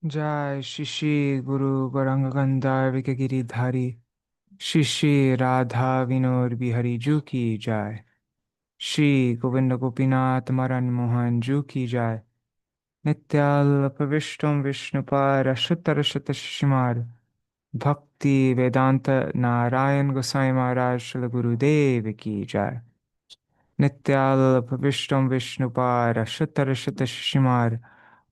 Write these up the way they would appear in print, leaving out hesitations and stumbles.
जय श्री श्री गुरु गौरांग गिरिधारी श्री श्री राधा विनोद बिहारी जू की जय। श्री गोविंद गोपीनाथ मरन मोहन जू की जय। नित्याल्प विष्णु विष्णुपार शुतर शत शिशुमार भक्ति वेदांत नारायण गोसाई महाराज श्री गुरुदेव की जय। नित्याल्प विष्णु विष्णुपार शुतर शत शिशुमार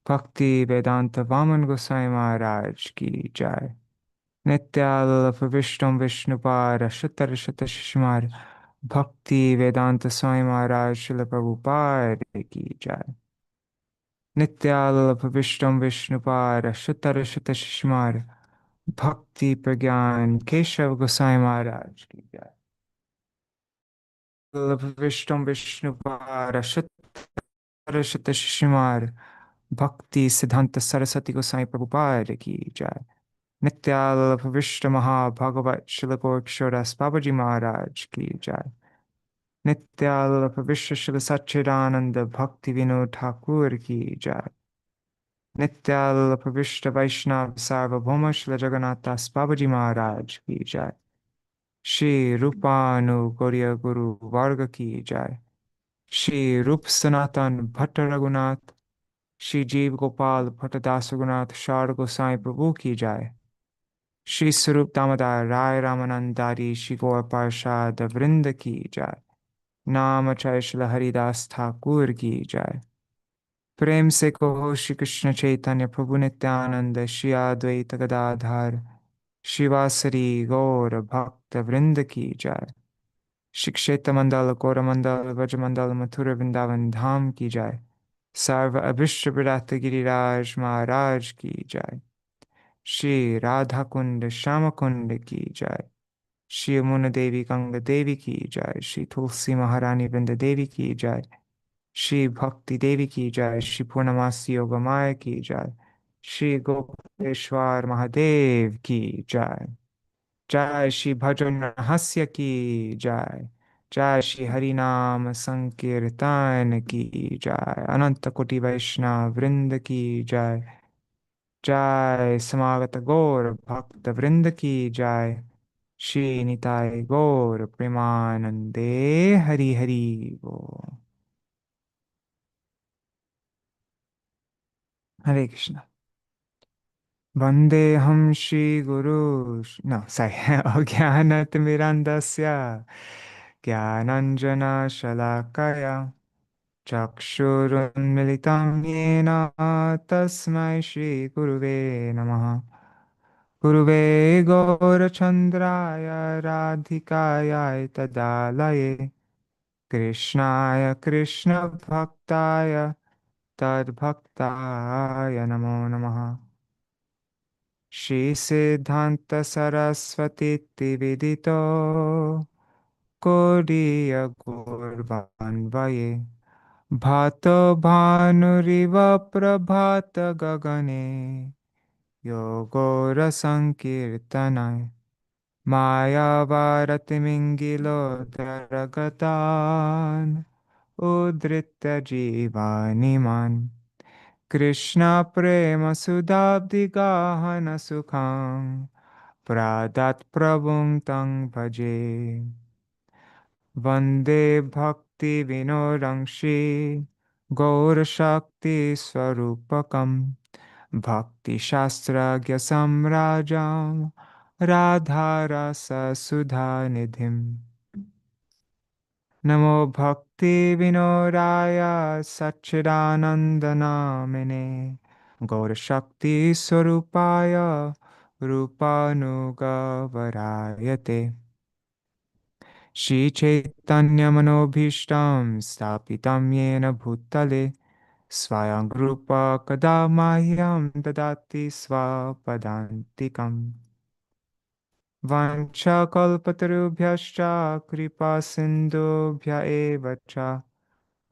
भक्ति वेदांत वामन गोसाई महाराज की जय। नित्याल्प विष्णु विष्णुपार शुतर शत शिशुमार भक्ति वेदांत स्वामी महाराज शिल प्रभुपाद की जय। नित्याल्प विष्णु विष्णुपार शुतर शत शिशुमार भक्ति प्रज्ञान केशव गोसाई महाराज की जय। अल्प विष्णु विष्णुपार शुतर शत शिशुमार भक्ति सिद्धांत सरस्वती गोसाई प्रभुपाद की जय। नित्याल्प विष्णु महाभागवत शिल गोरक्षोदास बाबाजी महाराज की जय। नित्याल्प विश्व शिल सच्चिदानंद भक्ति विनोद ठाकुर की जय। नित्याल्प विष्णु वैष्णव सार्वभौम शिल जगन्नाथ दास बाबाजी महाराज की जय। श्री रूपानुगौर्य गुरु वर्ग की जय। श्री रूप सनातन भट्ट रघुनाथ श्री जीव गोपाल भट्टदास रघुनाथ शार गोसाई प्रभु की जय। श्री स्वरूप दामोदर राय रामानंदारी श्री गौर पार्षद वृंद की जय। नाम जय श्री हरिदास ठाकुर की जय। प्रेम से कहो श्री कृष्ण चैतन्य प्रभु नित्यानंद श्री अद्वैत गदाधर शिवासरी गौर भक्त वृंद की जय। श्री क्षेत्र मंडल गौरमंडल व्रजमंडल मथुरा वृंदावन धाम की जय। सर्व अभिष्ट विराट गिरिराज महाराज की जय। श्री राधा कुंड श्याम कुंड की जय। श्री यमुना देवी गंगा देवी की जय। श्री तुलसी महारानी वृंद देवी की जय। श्री भक्ति देवी की जय। श्री पूर्णमासी योगमाया की जय। श्री गोपेश्वर महादेव की जय। जय श्री भजन रहस्य की जय। जय श्री हरिनाम संकीर्तन की जय। अनंत कोटि वैष्णव वृंद की जय। जय समागत गौर भक्त वृंद की जय। श्री निताय गौर प्रेमानंदे हरि हरि बोल। हरे कृष्ण। वंदे हम श्री गुरु न सही अज्ञानतिमिरन्दस्य ज्ञानाञ्जन शलाकया चक्षुरुन्मिलितं येन तस्मै श्री गुरुवे नमः। गुरुवे गौरचन्द्राय राधिकाय तदालये कृष्णाय कृष्णभक्ताय तद्भक्ताय नमो नमः। श्री सिद्धांत सरस्वती विदितो कोडीय गौरवान्वये भातो भानुरिव प्रभात गगने योगो संकीर्तनाय मायावारतिमिङ्गिलो दरगतान् उद्धृत्य जीवानिमान् कृष्ण प्रेम सुधाब्धिगाहन सुखां प्रादात् प्रभुं तं भजे। वन्दे भक्ति विनोदंषि गौरशक्ति स्वरूपकं भक्तिशास्त्रज्ञ सम्राजं राधारससुधानिधिम्। नमो भक्ति विनोदाय सच्चिदानन्दनामिने गौरशक्ति स्वरूपाय रूपानुगवराय ते। श्रीचैतन्यमनोभीष्टं स्थापितं येन भूतले स्वयं रूप कदा मह्यं ददाति स्वपदान्तिकम्। वाञ्छाकल्पतरुभ्यश्च कृपासिन्धुभ्य एव च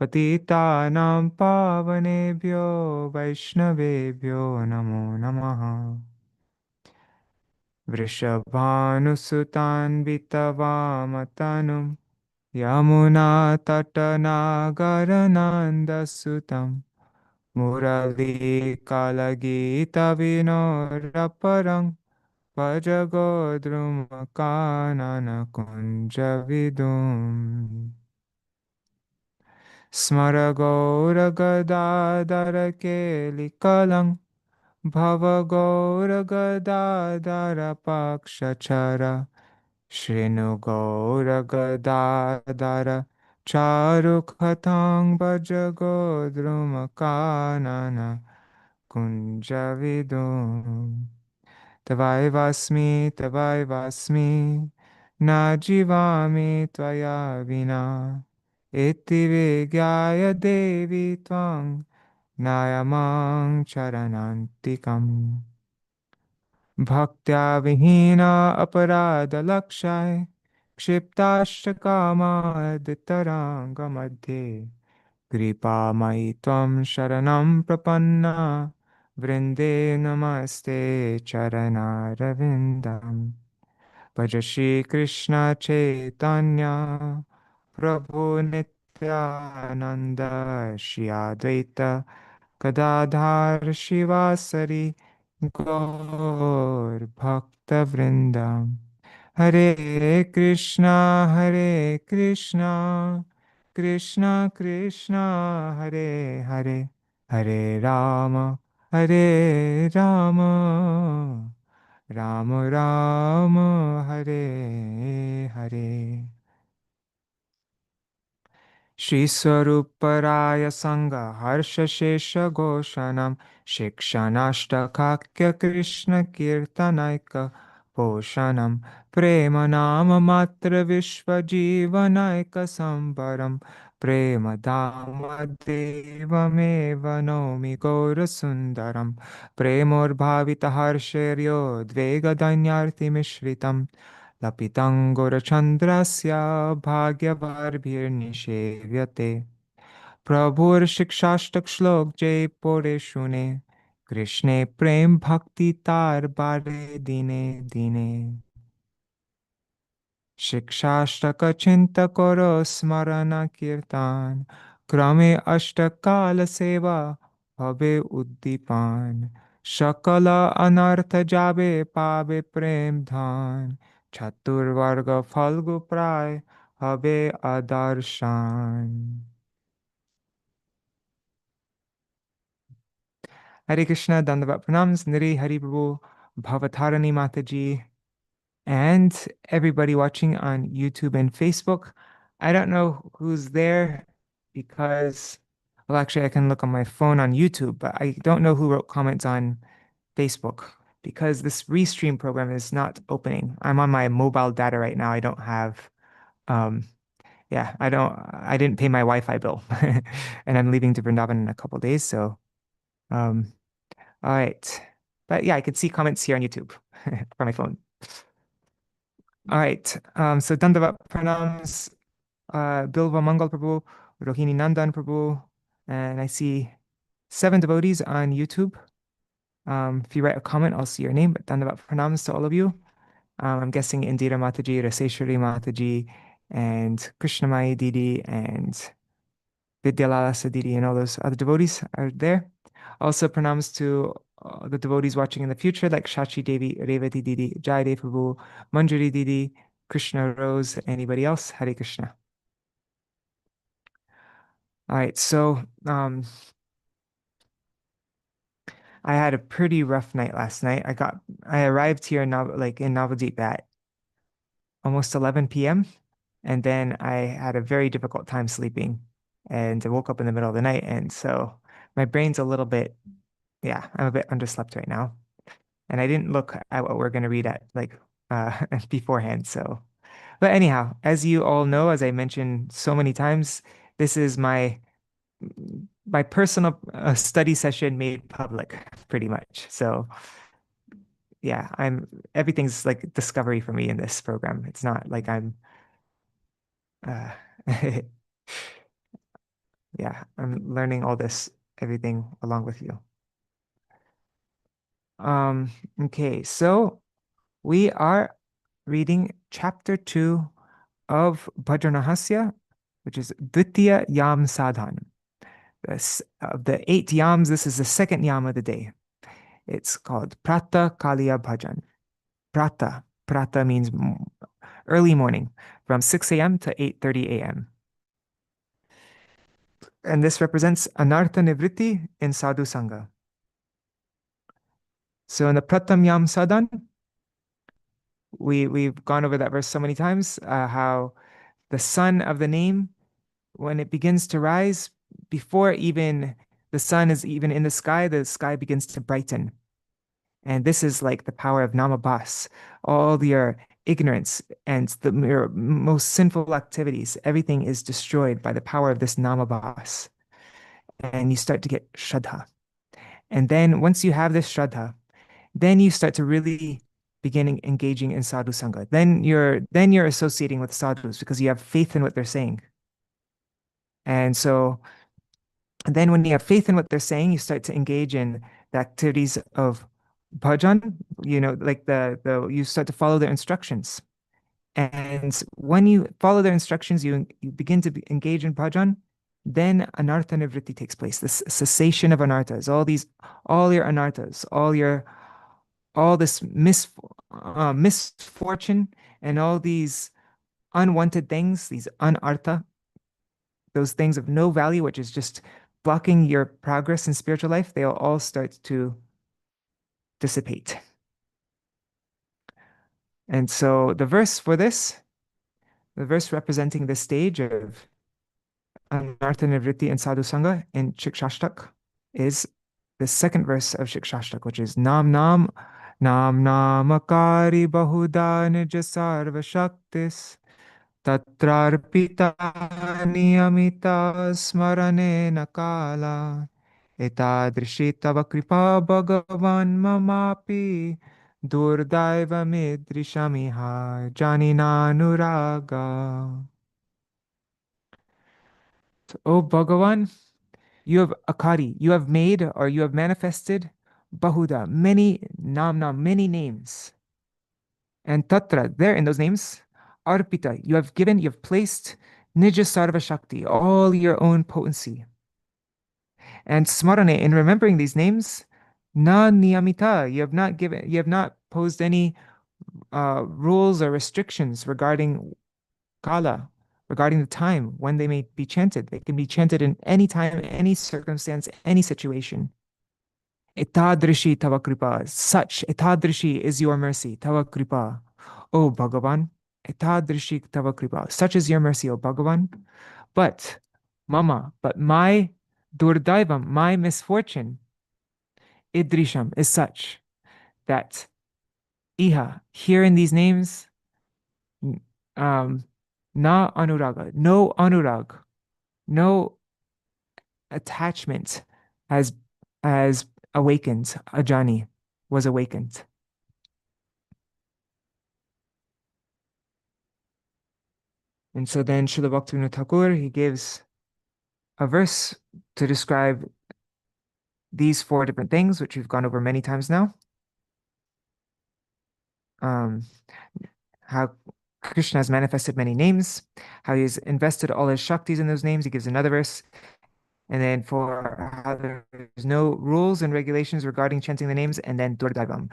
पतितानां पावनेभ्यो वैष्णवेभ्यो नमो नमः। वृषभानुसुतान्वितवामतनुं यमुनातटनागरनन्दसुतं Murali Kalagita Vinoraparang Pajagodrum Kanana Kunjavidum Smaragoura Gadadara Kelikalang Bhavagoura Gadadara Pakshachara Shrinugoura Gadadara Charukhatang Bhajagodrum Kanana Kunjavidum Tavai Vasmi, Na Jivami Tvaya Vina, Iti Vigyaya Devi Tvang, Nayamang Charanantikam. Bhaktya Vihina Aparada Lakshai, Kshiptastakama Ditaranga Madhye. Kripa Tvam Sharanam Prapanna Vrinde Namaste Charanarvindam Bhaja Shri Krishna Chaitanya Prabhu Nityananda Shri Advaita Gadadhar Shivasari Gaur Bhakta Vrindam Hare Krishna Krishna Krishna Hare Hare Hare Rama Hare Rama Rama Rama Hare Hare Shri Swaruparaya Sangha Harsha Shesha Goshanam Shikshanashtakakya Krishna Kirtanaika Poshanam Prema Nama Matra Vishva Jivanaika Sambaram Prema Dama Deva Meva Nomi Gaura Sundaram Premor Bhavita Harsheryo Dvega Danyarti Mishritam Lapitangorachandrasya bhagyavarbhirnishevyate Prabhur Shikshashtak Shlok Jai Pore Shune Krishne Prem Bhakti Tar Bare Dine Dine Shikshashtaka Chinta Koro Smarana Kirtan Krame Ashtakala Seva Habe Uddipan Shakala Anartha Jabe Pabe Prem Dhan Chatur Varga Falgu Pray Habe Adarshan. Hare Krishna, Dandavat Pranams, Niri Hari Prabhu, Bhavatarani Mataji, and everybody watching on YouTube and Facebook. I don't know who's there because, well, actually, I can look on my phone on YouTube, but I don't know who wrote comments on Facebook because this Restream program is not opening. I'm on my mobile data right now. I don't have, um, yeah, I didn't pay my Wi-Fi bill, and I'm leaving to Vrindavan in a couple days. So, um, all right. But yeah, I could see comments here on YouTube from my phone. All right. So Dandavat Pranams, Bilva Mangal Prabhu, Rohini Nandan Prabhu, and I see 7 devotees on YouTube. If you write a comment, I'll see your name. But Dandavat Pranams to all of you. I'm guessing Indira Mataji, Raseshwari Mataji, and Krishnamai Didi, and Vidyalalasa Didi, and all those other devotees are there. Also, pranams to the devotees watching in the future, like Shachi Devi, Revati Didi, Jai Dev Prabhu, Manjari Didi, Krishna Rose, anybody else? Hare Krishna. All right, so I had a pretty rough night last night. I arrived here in in Navadvip at almost 11 p.m. and then I had a very difficult time sleeping, and I woke up in the middle of the night, and so my brain's a little bit, yeah, I'm a bit underslept right now. And I didn't look at what we're going to read at beforehand. So, but anyhow, as you all know, as I mentioned so many times, this is my personal study session made public, pretty much. So, yeah, everything's like discovery for me in this program. It's not like I'm, uh, yeah, I'm learning all this, everything along with you. Okay, so we are reading chapter 2 of Bhajana-rahasya, which is Dvitīya-yāma-sādhana. Of the 8 yams, this is the second yam of the day. It's called Prata Kaliya Bhajan. Prata means early morning, from 6 a.m. to 8:30 a.m. And this represents anartha nivritti in sadhu sangha. So in the Pratam Yam Sadhan, we've gone over that verse so many times, how the sun of the name, when it begins to rise, before even the sun is even in the sky begins to brighten. And this is like the power of namabhas. All your ignorance and your most sinful activities, everything is destroyed by the power of this namabhas. And you start to get shraddha. And then once you have this shraddha, then you start to really begin engaging in sadhu sangha. Then you're associating with sadhus because you have faith in what they're saying. And so then when you have faith in what they're saying, you start to engage in the activities of bhajan, like you start to follow their instructions. And when you follow their instructions, you begin to engage in bhajan, then anartha nivritti takes place, this cessation of anarthas, all your anarthas, all this misfortune and all these unwanted things, these anartha, those things of no value, which is just blocking your progress in spiritual life, they'll all start to dissipate. And so the verse representing the stage of anartha nivritti and sadhu sangha in Śikṣāṣṭaka is the second verse of Śikṣāṣṭaka, which is Nam Namakari Bahuda Nija Sarva Shaktis Tatrarpita Niyamita Smarane Nakala Etadrishi Tava Kripa Bhagavan Mamapi Durdaiva Midrishamiha Janinanuraga. O Bhagavan, you have akari, you have made or you have manifested bahuda, many namna, many names. And tatra, there in those names, arpita, you have placed nija sarva shakti, all your own potency. And smarane, in remembering these names, na niyamita, you have not posed any rules or restrictions regarding kala, regarding the time when they may be chanted. They can be chanted in any time, any circumstance, any situation. Etadrishi tava kripa, such etadrishi is your mercy, tava kripa. O Bhagavan, etadrishi tava kripa, such is your mercy, O Bhagavan. But my durdaivam, my misfortune, idrisham, is such that iha, here in these names, na anuraga, no anurag, no attachment has awakened. Ajani was awakened. And so then Srila Bhaktivinoda Thakur, he gives a verse to describe these 4 different things, which we've gone over many times now. How Krishna has manifested many names, how he's invested all his shaktis in those names. He gives another verse. And then for how there's no rules and regulations regarding chanting the names, and then Durdaivam,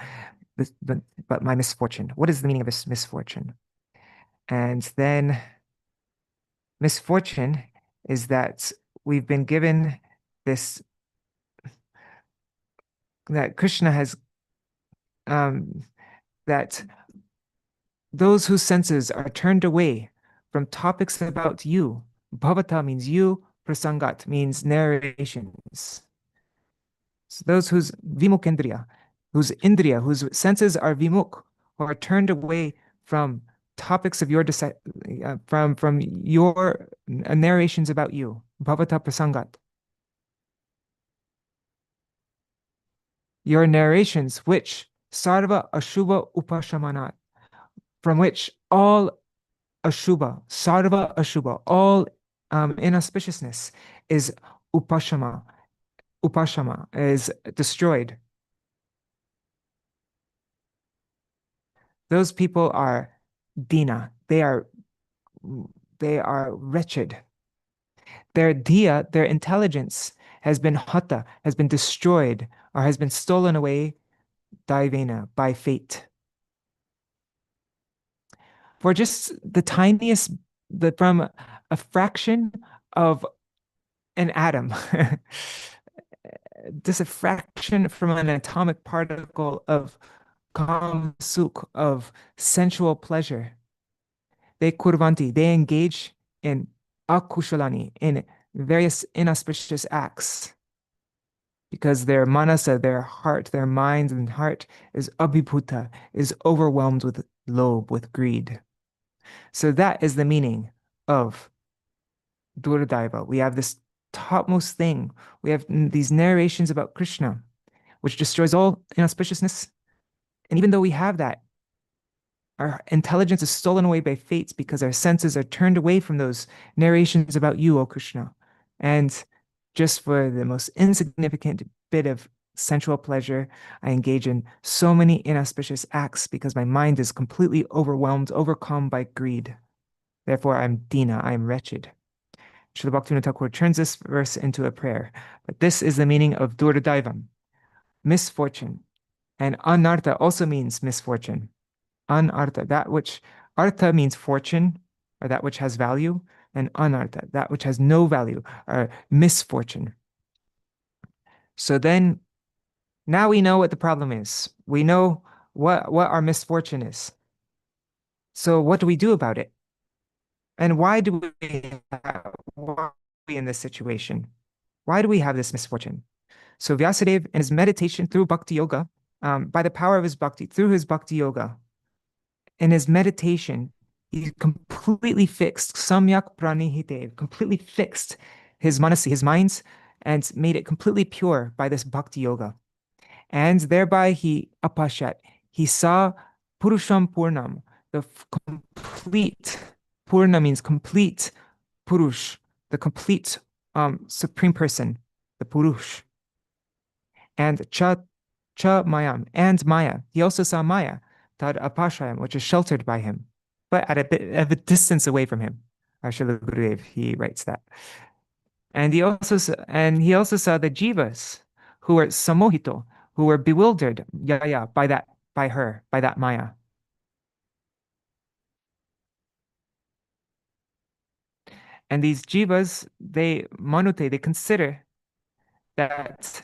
but my misfortune. What is the meaning of this misfortune? And then misfortune is that we've been given this, that Krishna has, that those whose senses are turned away from topics about you, bhavata means you, prasangat means narrations. So those whose vimukendriya, whose senses are vimuk, who are turned away from topics of your from your narrations about you, bhavata prasangat. Your narrations, which sarva ashubha upashamanat, from which all ashubha, sarva ashubha, all inauspiciousness is upashama is destroyed. Those people are dina. They are wretched. Their diya, their intelligence, has been hata, has been destroyed, or has been stolen away daivena, by fate. For just the tiniest, from a fraction of an atom, just a fraction from an atomic particle of kam suk, of sensual pleasure. They kurvanti, they engage in akushalani, in various inauspicious acts, because their manasa, their heart, their mind and heart is abhibhuta, is overwhelmed with lobe, with greed. So that is the meaning of Duradaiva. We have this topmost thing. We have these narrations about Krishna, which destroys all inauspiciousness. And even though we have that, our intelligence is stolen away by fates because our senses are turned away from those narrations about you, O Krishna. And just for the most insignificant bit of sensual pleasure, I engage in so many inauspicious acts because my mind is completely overwhelmed, overcome by greed. Therefore, I'm dina, I am wretched. Srila Bhaktivinoda Thakur turns this verse into a prayer. But this is the meaning of Duradaivam, misfortune. And anartha also means misfortune. Anartha, that which, artha means fortune, or that which has value, and anartha, that which has no value, or misfortune. So then, now we know what the problem is. We know what our misfortune is. So what do we do about it? And why why are we in this situation? Why do we have this misfortune? So Vyasadeva, in his meditation through bhakti yoga, by the power of his bhakti, through his bhakti yoga, in his meditation, he completely fixed samyak pranihite, completely fixed his manasi, his minds, and made it completely pure by this bhakti yoga. And thereby he apashat, he saw purusham purnam, the complete, purna means complete, purush, the complete supreme person, the purush. And cha mayam, and maya. He also saw maya, tad apashayam, which is sheltered by him, but at a bit of a distance away from him. Srila Gurudev, he writes that. And he also saw the jivas who were samohito, who were bewildered, by that maya. And these jivas, they consider that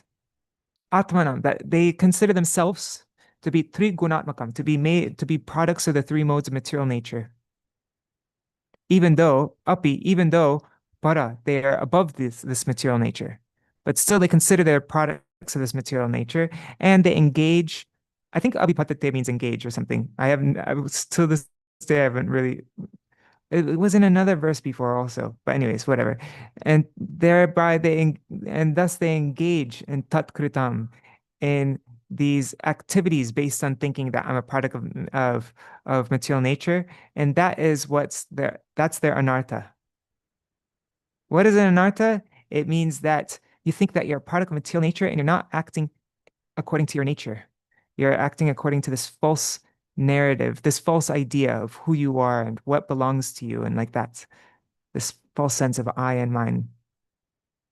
atmanam, that they consider themselves to be trigunatmakam, to be products of the three modes of material nature. Even though para, they are above this material nature, but still they consider they're products of this material nature, and they engage. I think abhipatate means engage or something. To this day I haven't really. It was in another verse before also, but anyways, whatever. And thereby and thus they engage in tatkritam, in these activities based on thinking that I'm a product of material nature, and that's their anartha. What is an anartha? It means that you think that you're a product of material nature and you're not acting according to your nature. You're acting according to this false narrative, this false idea of who you are and what belongs to you, and like that, this false sense of I and mine.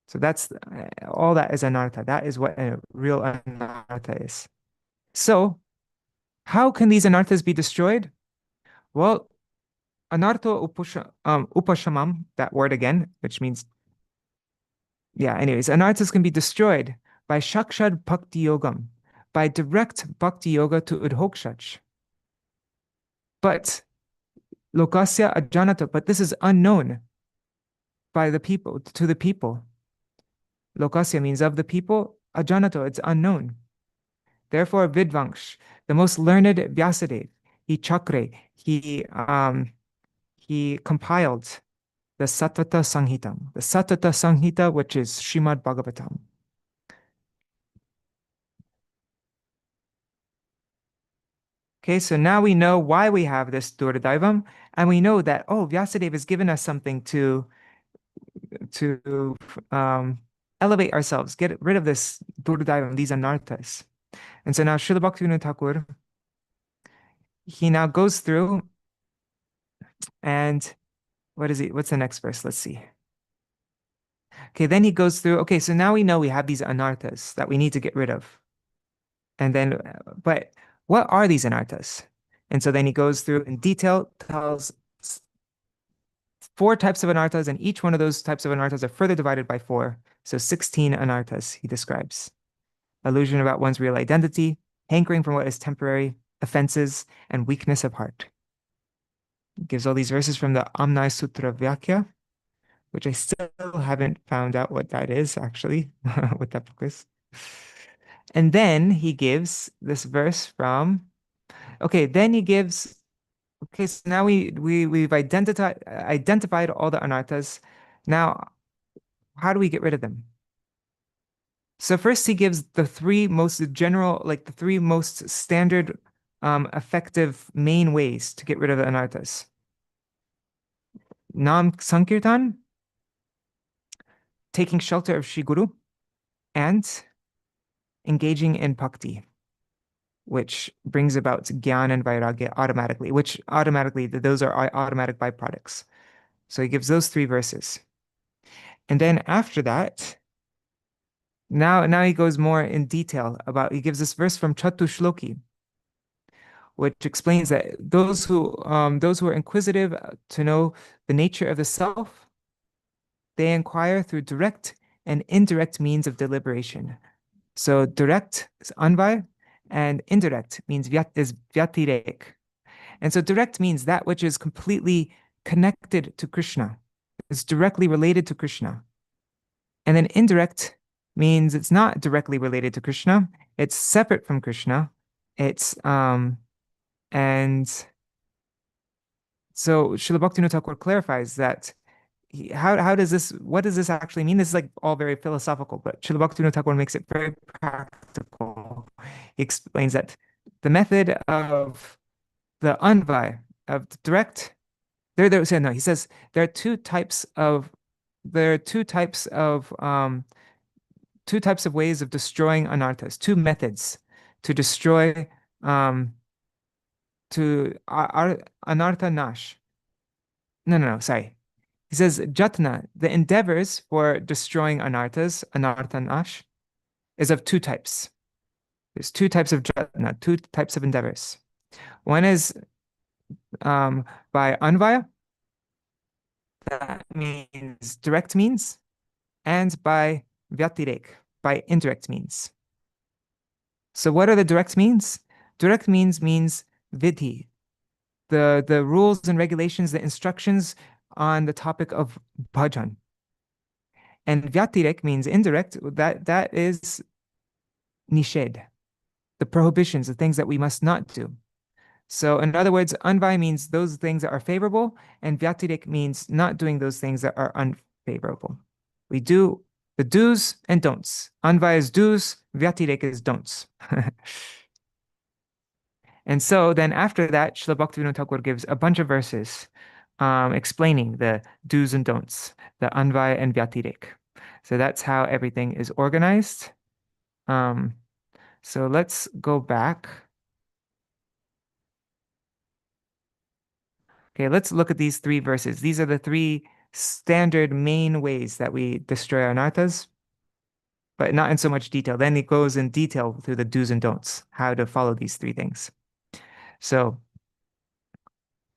So that's all that is anartha. That is what a real anartha is. So, how can these anarthas be destroyed? Well, upashamam, that word again, which means, anyways, anarthas can be destroyed by shakshad bhakti yogam, by direct bhakti yoga to udhokshach. But lokasya ajanata, but this is unknown by the people, to the people. Lokasya means of the people, ajanato, it's unknown. Therefore, Vidvangsh, the most learned Vyasadeva, he compiled the Satvata Sanghita, which is Srimad Bhagavatam. Okay, so now we know why we have this Duradaivam, and we know that, Vyasadeva has given us something to elevate ourselves, get rid of this Duradaivam, these anarthas. And so now Srila Bhaktivinoda Thakur, he now goes through, and what's the next verse? Let's see. Okay, then he goes through, okay, so now we know we have these anarthas that we need to get rid of. And then, but what are these anarthas? And so then he goes through in detail, tells four types of anarthas, and each one of those types of anarthas are further divided by four. So 16 anarthas he describes. Illusion about one's real identity, hankering from what is temporary, offenses, and weakness of heart. He gives all these verses from the Amnaya Sutra Vyakya, which I still haven't found out what that is, actually, what that book is. And then he gives this verse from, okay, then he gives, okay, so now we've identified all the anarthas. Now, how do we get rid of them? So first he gives the three most general, like the three most standard, effective main ways to get rid of the anarthas. Nam Sankirtan, taking shelter of Shri Guru, and engaging in bhakti, which brings about gyan and vairagya automatically, which automatically, those are automatic byproducts. So he gives those three verses. And then after that, now he goes more in detail about, he gives this verse from Chatushloki, which explains that those who are inquisitive to know the nature of the self, they inquire through direct and indirect means of deliberation. So direct is anvay, and indirect means is vyatirek. And so direct means that which is completely connected to Krishna. It's directly related to Krishna. And then indirect means it's not directly related to Krishna. It's separate from Krishna. It's and so Srila Bhaktivinoda Thakur clarifies that how does this, what does this actually mean? This is like all very philosophical, but Srila Bhaktivinoda Thakur makes it very practical. He explains that the method of the anvay, of the direct, no, he says there are two types of ways of destroying anarthas, two methods to destroy anartha nash. No, sorry. He says jatna, the endeavors for destroying anarthas, anartha nash, is of two types. There's two types of jatna, two types of endeavors. One is by anvaya, that means direct means, and by vyatirek, by indirect means. So what are the direct means? Direct means vidhi, the rules and regulations, the instructions on the topic of bhajan. And vyatirek means indirect, that is nishedh, the prohibitions, the things that we must not do. So in other words, anvay means those things that are favorable, and vyatirek means not doing those things that are unfavorable. We do the do's and don'ts. Anvay is do's, vyatirek is don'ts. And so then after that, Srila Bhaktivinoda Thakur gives a bunch of verses explaining the do's and don'ts, the anvay and vyatirek. So that's how everything is organized. So let's go back. Okay, let's look at these three verses. These are the three standard main ways that we destroy our anarthas, but not in so much detail. Then it goes in detail through the do's and don'ts, how to follow these three things. So,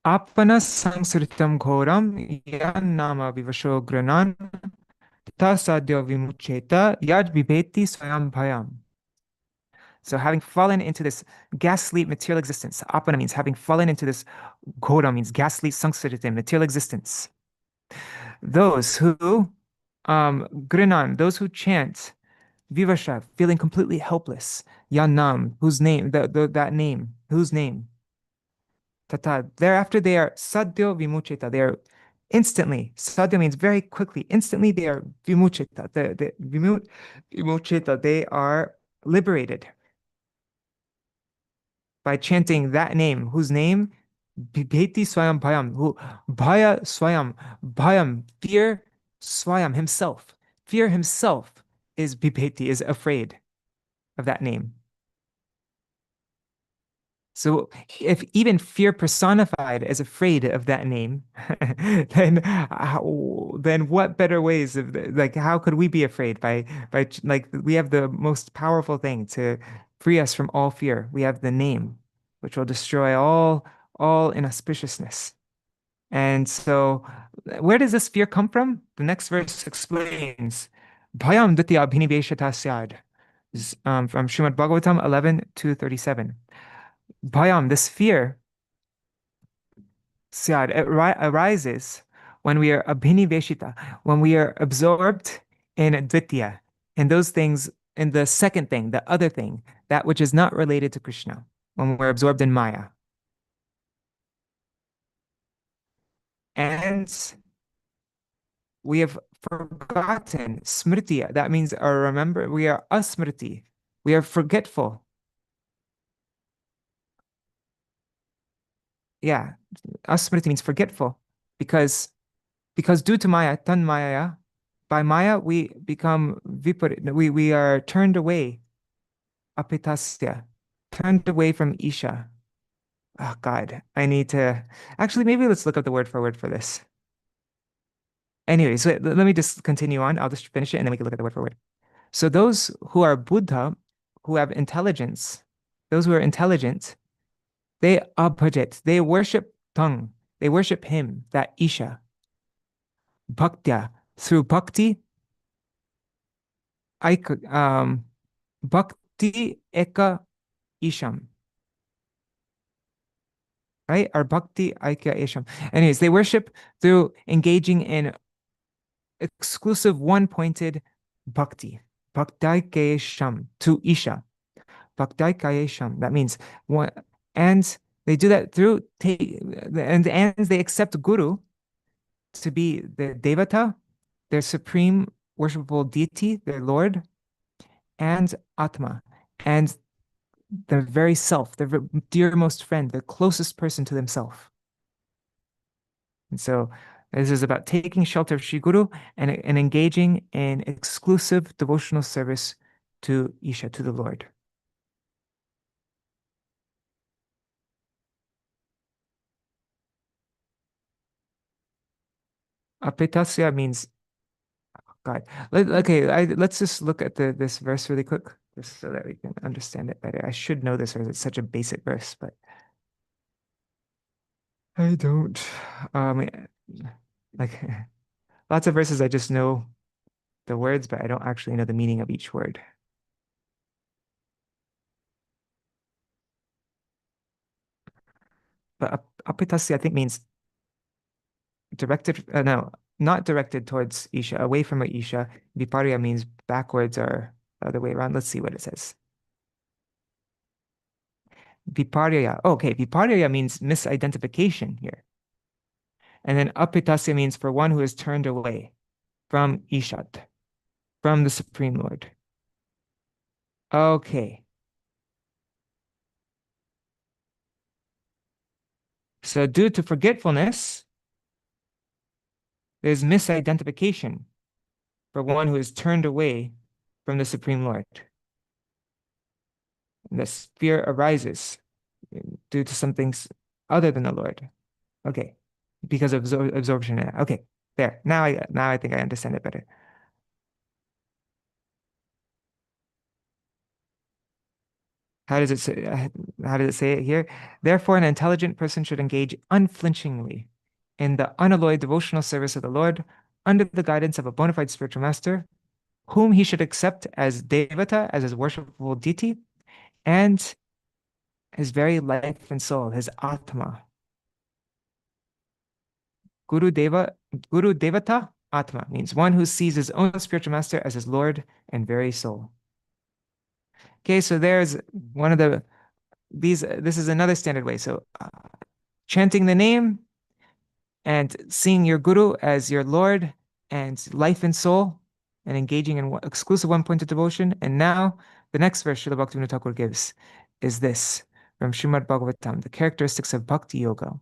apana sangsritam ghoram yan nama vivasho granan tasadya vimucheta yad vibheti swayam bhayam. So having fallen into this ghastly material existence, apana means having fallen into this, ghora means ghastly sangsritam, material existence. Those who grinan, those who chant vivasha, feeling completely helpless, yanam, whose name, that name, whose name, tata, thereafter they are sadhyo vimucheta, they are instantly, sadhya means very quickly, instantly they are vimucheta, vimucheta, they are liberated by chanting that name, whose name, bibheti swayam bhayam, who, bhaya swayam, bhayam, fear, swayam, himself, fear himself is bibheti, is afraid of that name. So if even fear personified is afraid of that name, then what better ways of like how could we be afraid like we have the most powerful thing to free us from all fear. We have the name, which will destroy all inauspiciousness. And so where does this fear come from? The next verse explains. Bhayam ditya abhiniveshata syad. From Srimad Bhagavatam 11:237. Bhayam, this fear, syad, arises when we are abhiniveshita, when we are absorbed in Dvitīya, in those things, in the second thing, the other thing, that which is not related to Krishna, when we're absorbed in Maya. And we have forgotten smriti. That means our remember, we are asmriti. We are forgetful. Yeah, asmriti means forgetful because due to Maya, tan Maya, by Maya we become viparit. We are turned away, apitasya, turned away from Isha. Oh God, I need to actually maybe let's look up the word for this. Anyways, let me just continue on. I'll just finish it and then we can look at the word for word. So those who are Buddha, who have intelligence, those who are intelligent, they abhajit, they worship tongue, they worship him, that Isha, bhaktya, through bhakti, bhakti eka isham, right? Or bhakti aikya isham. Anyways, they worship through engaging in exclusive one-pointed bhakti, bhaktaikesham, to Isha, bhaktaikesham. That means one, and they do that through and they accept Guru to be the Devata, their supreme worshipable deity, their Lord, and Atma, and their very self, their dearmost friend, the closest person to themselves. And so this is about taking shelter of Shri Guru and engaging in exclusive devotional service to Isha, to the Lord. Apitasya means God. Let's just look at this verse really quick, just so that we can understand it better. I should know this verse. It's such a basic verse, but I don't. Like lots of verses, I just know the words, but I don't actually know the meaning of each word. But apitasya, I think, means directed. No, not directed towards Isha, away from Isha. Viparya means backwards or the other way around. Let's see what it says. Viparya. Oh, okay, viparya means misidentification here. And then apitasya means for one who is turned away from Ishat, from the Supreme Lord. Okay. So due to forgetfulness, there's misidentification for one who is turned away from the Supreme Lord. And this fear arises due to something other than the Lord. Okay. Because of absorption. Okay. There. Now I think I understand it better. How does it say, how does it say it here? Therefore, an intelligent person should engage unflinchingly in the unalloyed devotional service of the Lord under the guidance of a bona fide spiritual master, whom he should accept as Devata, as his worshipable deity, and his very life and soul, his Atma. Guru Devata Atma means one who sees his own spiritual master as his Lord and very soul. Okay, so there's one of this is another standard way. So chanting the name and seeing your Guru as your Lord and life and soul and engaging in exclusive one-pointed devotion. And now the next verse Srila Bhaktivinoda Thakur gives is this from Srimad Bhagavatam, the characteristics of Bhakti Yoga.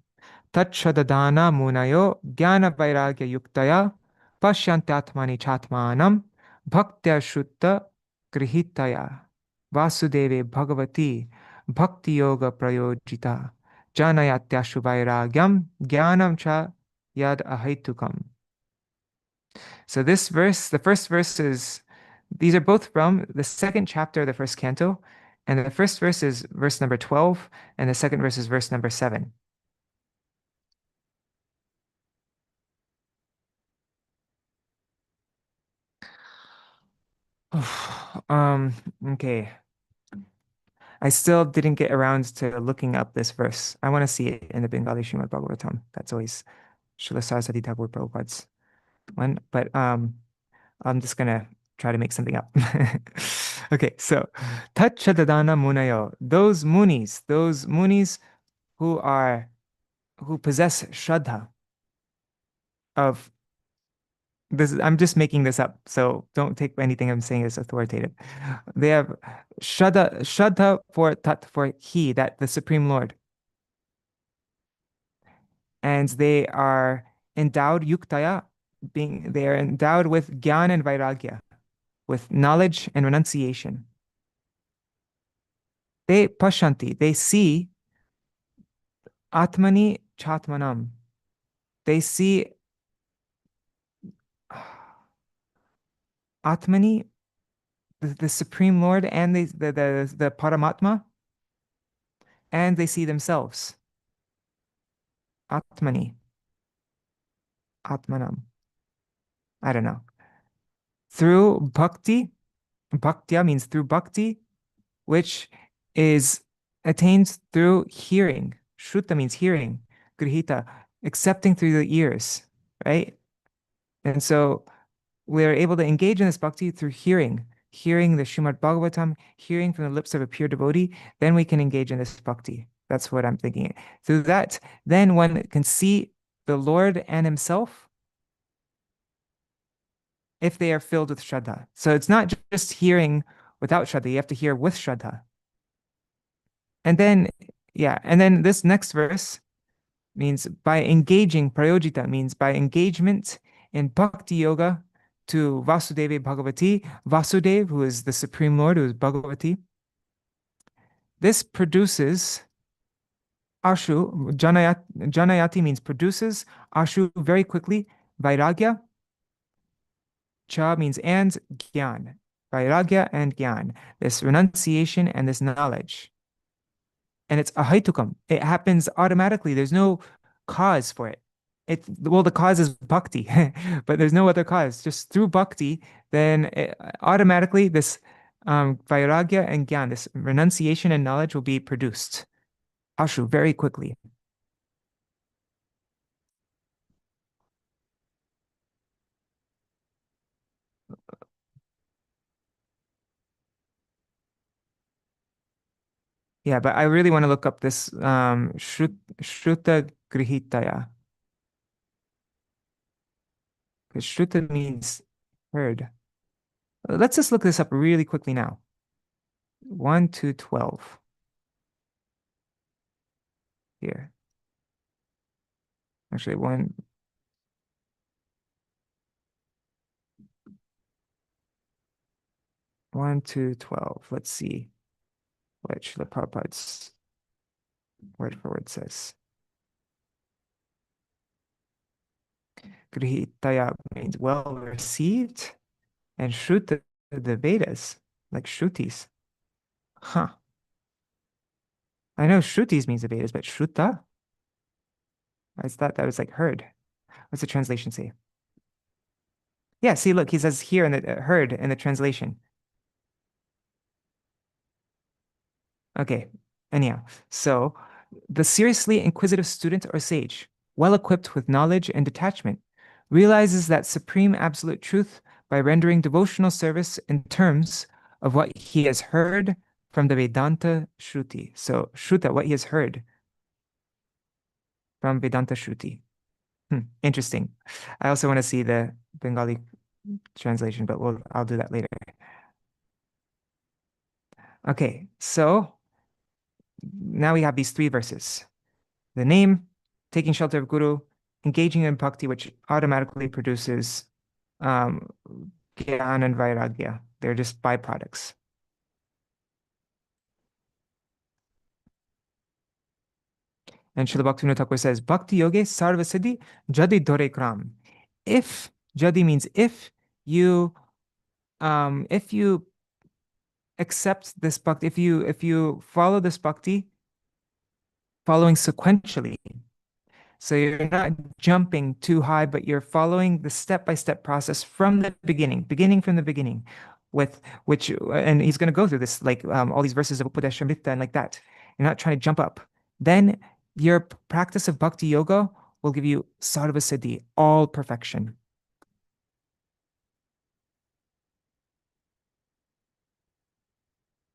Tat Shadadana Munayo Jnana Vairagya Yuktaya Pashyantatmani Chatmanam Bhaktya Shutta Grihitaya Vasudeve Bhagavati bhakti yoga prayojita janayatyashu vairagyam jnanam cha yad ahaitukam. So this verse, the first verse is, these are both from the second chapter of the first canto, and the first verse is verse number 12, and the second verse is verse number 7. Okay. I still didn't get around to looking up this verse. I want to see it in the Bengali Srimad Bhagavatam. That's always Srila Saraswati Thakur Prabhupada's one, but I'm just gonna try to make something up. Okay, so Tachadadana Munayo, those munis who possess Shraddha of this, I'm just making this up, so don't take anything I'm saying as authoritative. They have Shraddha for Tat, for He, that the Supreme Lord. And they are endowed yuktaya, they are endowed with gyan and vairagya, with knowledge and renunciation. They pashanti, they see atmani chatmanam. They see atmani, the Supreme Lord, and the Paramatma, and they see themselves. Atmani, atmanam. I don't know. Through bhakti, bhaktya means through bhakti, which is attained through hearing. Shruta means hearing. Grihita, accepting through the ears, right? And so we're able to engage in this bhakti through hearing the Srimad Bhagavatam, hearing from the lips of a pure devotee, then we can engage in this bhakti. That's what I'm thinking. Through that, then one can see the Lord and himself if they are filled with Shraddha. So it's not just hearing without Shraddha, you have to hear with Shraddha. And then, yeah, and then this next verse means by engaging, prayojita means by engagement in bhakti yoga to Vasudeva Bhagavati, Vasudev, who is the Supreme Lord, who is Bhagavati. This produces ashu, janayati means produces, ashu very quickly, vairagya, cha means and, gyan, vairagya and gyan, this renunciation and this knowledge. And it's ahaitukam. It happens automatically. There's no cause for it. Well, the cause is bhakti, but there's no other cause. Just through bhakti, then automatically this vairagya and gyan, this renunciation and knowledge will be produced. Ashu, very quickly. Yeah, but I really want to look up this Shruta Grihitaya. Because Shruta means heard. Let's just look this up really quickly now. 1 to 12. Here. Actually, 1 to 12. Let's see what Srila Prabhupada's word for word says. Grihitaya means well received, and Shruta, the Vedas, like Shrutis. Huh. I know Shrutis means the Vedas, but Shruta? I thought that was like heard. What's the translation say? Yeah, see, look, he says here in the heard in the translation. Okay, anyhow, so the seriously inquisitive student or sage, well equipped with knowledge and detachment, realizes that supreme absolute truth by rendering devotional service in terms of what he has heard from the Vedanta Shruti. So, Shruta, what he has heard from Vedanta Shruti. Interesting. I also want to see the Bengali translation, but I'll do that later. Okay, so now we have these three verses. The name, taking shelter of Guru, engaging in bhakti, which automatically produces um, Gyan and Vairagya. They're just byproducts. And Srila Bhaktivinoda Thakur says, Bhakti yoge sarva siddhi jadi dore kram. If, jadi means if you accept this bhakti, if you follow this bhakti, following sequentially, so you're not jumping too high, but you're following the step-by-step process from the beginning from the beginning, with which, and he's going to go through this, like all these verses of Upadeshamrita and like that. You're not trying to jump up. Then your practice of bhakti yoga will give you sarva siddhi, all perfection.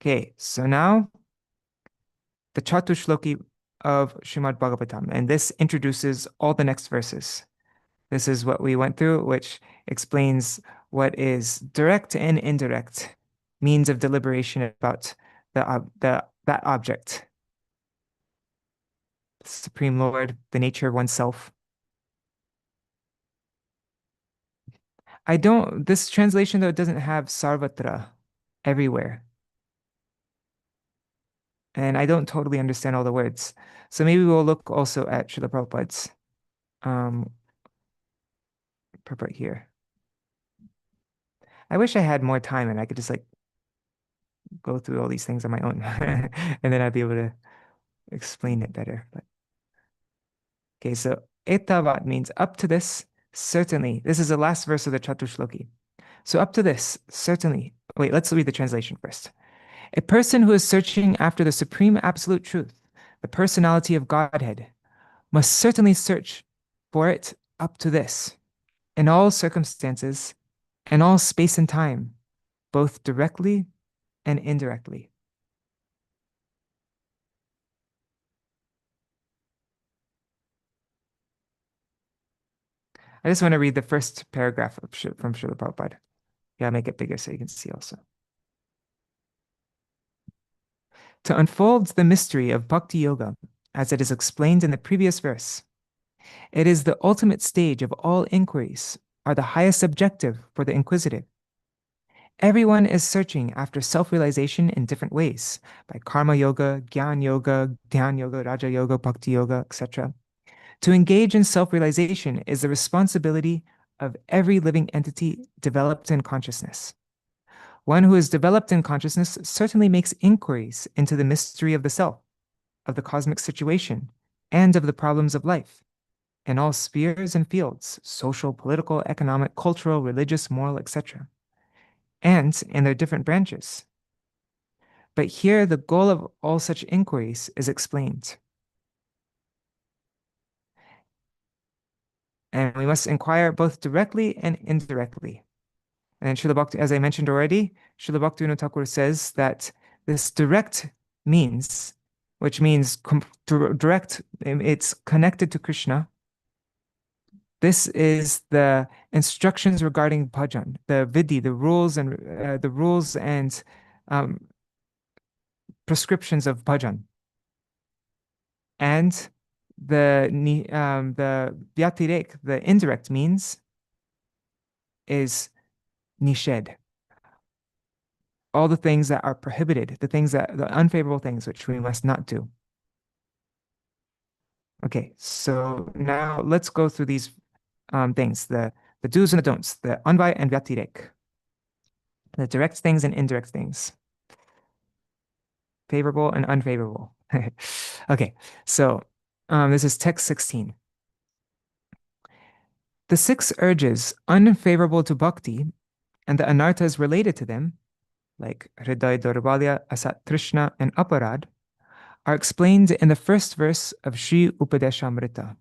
Okay, so now the Chatushloki of Srimad Bhagavatam, and this introduces all the next verses. This is what we went through, which explains what is direct and indirect means of deliberation about that object. The Supreme Lord, the nature of oneself. This translation though doesn't have sarvatra, everywhere. And I don't totally understand all the words. So maybe we'll look also at Srila Prabhupada's purport here. I wish I had more time and I could just like go through all these things on my own and then I'd be able to explain it better. But okay, so etavat means up to this, certainly. This is the last verse of the Chatushloki. So up to this, certainly. Wait, let's read the translation first. A person who is searching after the supreme absolute truth, the personality of Godhead, must certainly search for it up to this, in all circumstances, in all space and time, both directly and indirectly. I just want to read the first paragraph from Srila Prabhupada. Yeah, make it bigger so you can see also. To unfold the mystery of Bhakti Yoga, as it is explained in the previous verse, it is the ultimate stage of all inquiries, are the highest objective for the inquisitive. Everyone is searching after self-realization in different ways, by karma yoga, gyan yoga, dhyan yoga, raja yoga, bhakti yoga, etc. To engage in self-realization is the responsibility of every living entity developed in consciousness. One who is developed in consciousness certainly makes inquiries into the mystery of the self, of the cosmic situation, and of the problems of life, in all spheres and fields, social, political, economic, cultural, religious, moral, etc., and in their different branches. But here the goal of all such inquiries is explained. And we must inquire both directly and indirectly. And Srila Bhakti, as I mentioned already, Srila Bhaktivinoda Thakur says that this direct means, which means direct, it's connected to Krishna. This is the instructions regarding bhajan, the vidhi, the rules and prescriptions of bhajan, and the vyatirek, the indirect means, is nished. All the things that are prohibited, the unfavorable things which we must not do. Okay, so now let's go through these things, the do's and the don'ts, the anvaya and vyatirek, the direct things and indirect things, favorable and unfavorable. Okay, so this is text 16. The 6 urges unfavorable to bhakti and the anarthas related to them, like hriday daurbalya, asat trishna, and aparad, are explained in the first verse of Sri Upadeshamrita.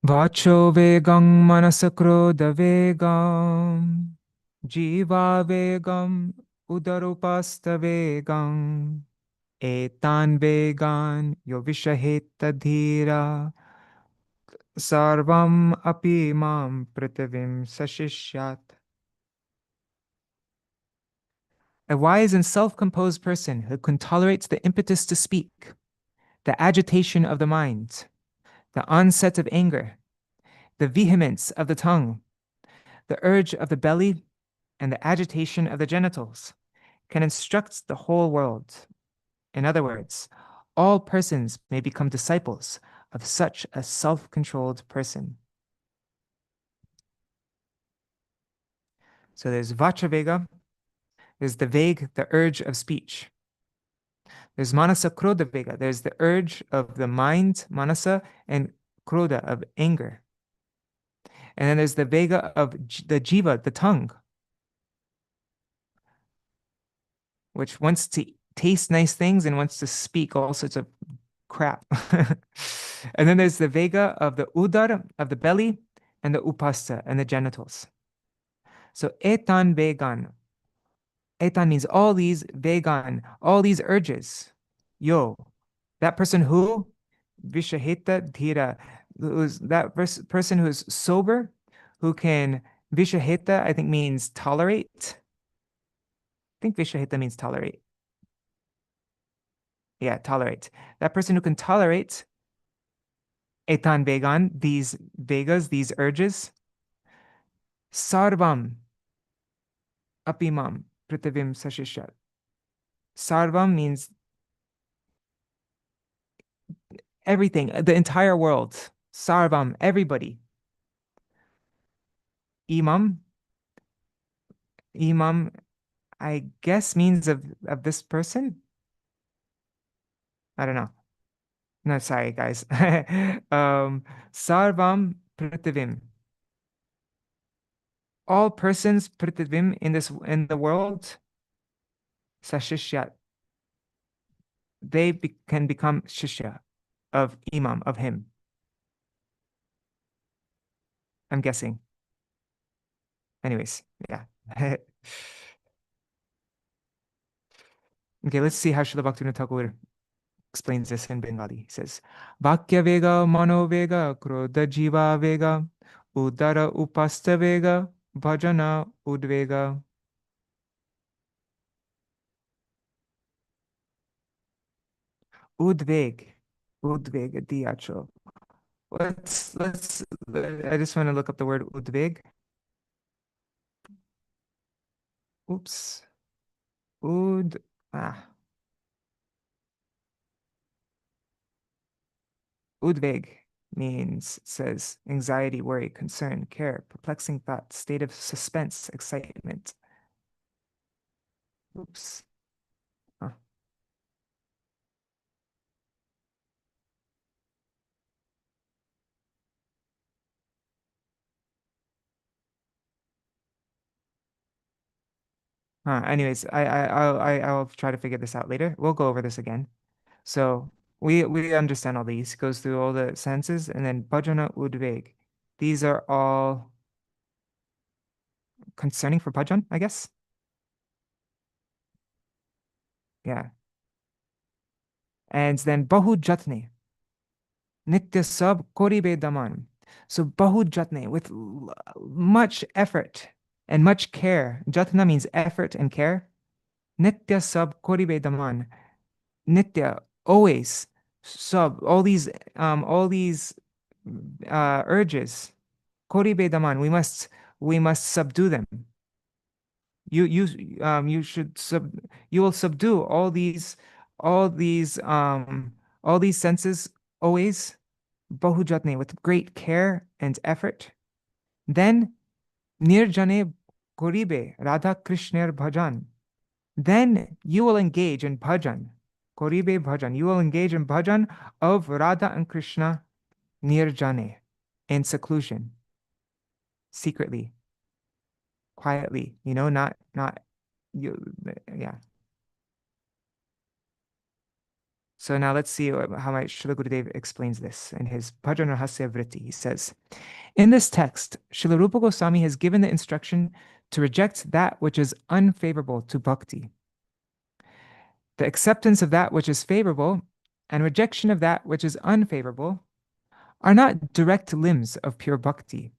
Vacho vegam manasakroda vegam, jiva vegam udarupasta vegam, etan vegan yovishaheta dhira, sarvam api mam prithivim sashishyat. A wise and self-composed person who can tolerate the impetus to speak, the agitation of the mind, the onset of anger, the vehemence of the tongue, the urge of the belly, and the agitation of the genitals, can instruct the whole world, In other words, all persons may become disciples of such a self-controlled person. So there's Vacha Vega, there's the vague, the urge of speech. There's Manasa Krodha Vega, there's the urge of the mind, Manasa, and Krodha of anger. And then there's the Vega of the Jiva, the tongue, which wants to taste nice things and wants to speak all sorts of crap. And then there's the Vega of the Udar, of the belly, and the Upasta, and the genitals. So Etan Vegan. Etan means all these Vegan, all these urges. Yo, that person who? Vishahita Dhira, who's that person who is sober, who can, Vishahita, I think means tolerate. I think Vishahita means tolerate. Yeah, tolerate. That person who can tolerate Etan Vegan, these Vegas, these urges. Sarvam Apimam Prithivim Sashishat. Sarvam means everything, the entire world. Sarvam, everybody. Imam, I guess means of this person. I don't know. No, sorry, guys. Sarvam Prithivim. All persons Prithivim in the world, Sashishyat. They can become Shishya of Imam, of him. I'm guessing. Anyways, yeah. Okay, let's see how Srila Bhaktivinoda Thakur explains this in Bengali. He says, Vakya Vega, Mano Vega, Krodha Jiva Vega, Udara Upasta Vega, Bhajana Udvega. Udveg, Diacho. I just want to look up the word Udveg. Oops. Udveg means, says, anxiety, worry, concern, care, perplexing thought, state of suspense, excitement. Oops. Huh. Anyways, I'll try to figure this out later. We'll go over this again. So we understand all these. Goes through all the senses, and then bhajana udveg. These are all concerning for bhajan, I guess. Yeah. And then bahu jatne. Nitya sab koribe daman. So bahu jatne, with much effort and much care. Jatna means effort and care. Nitya sab koribe daman. Nitya, always. Sub, all these urges. Koribe daman, we must subdue them. You should you will subdue all these senses always, bahujatne, with great care and effort. Then nirjane koribe Radha Krishner bhajan. Then you will engage in bhajan, koribe bhajan. You will engage in bhajan of Radha and Krishna nirjane, in seclusion, secretly, quietly, not you, yeah. So now let's see how my Srila Gurudev explains this in his Bhajana-rahasya vritti. He says, in this text, Srila Rupa Goswami has given the instruction to reject that which is unfavorable to bhakti. The acceptance of that which is favorable and rejection of that which is unfavorable are not direct limbs of pure bhakti.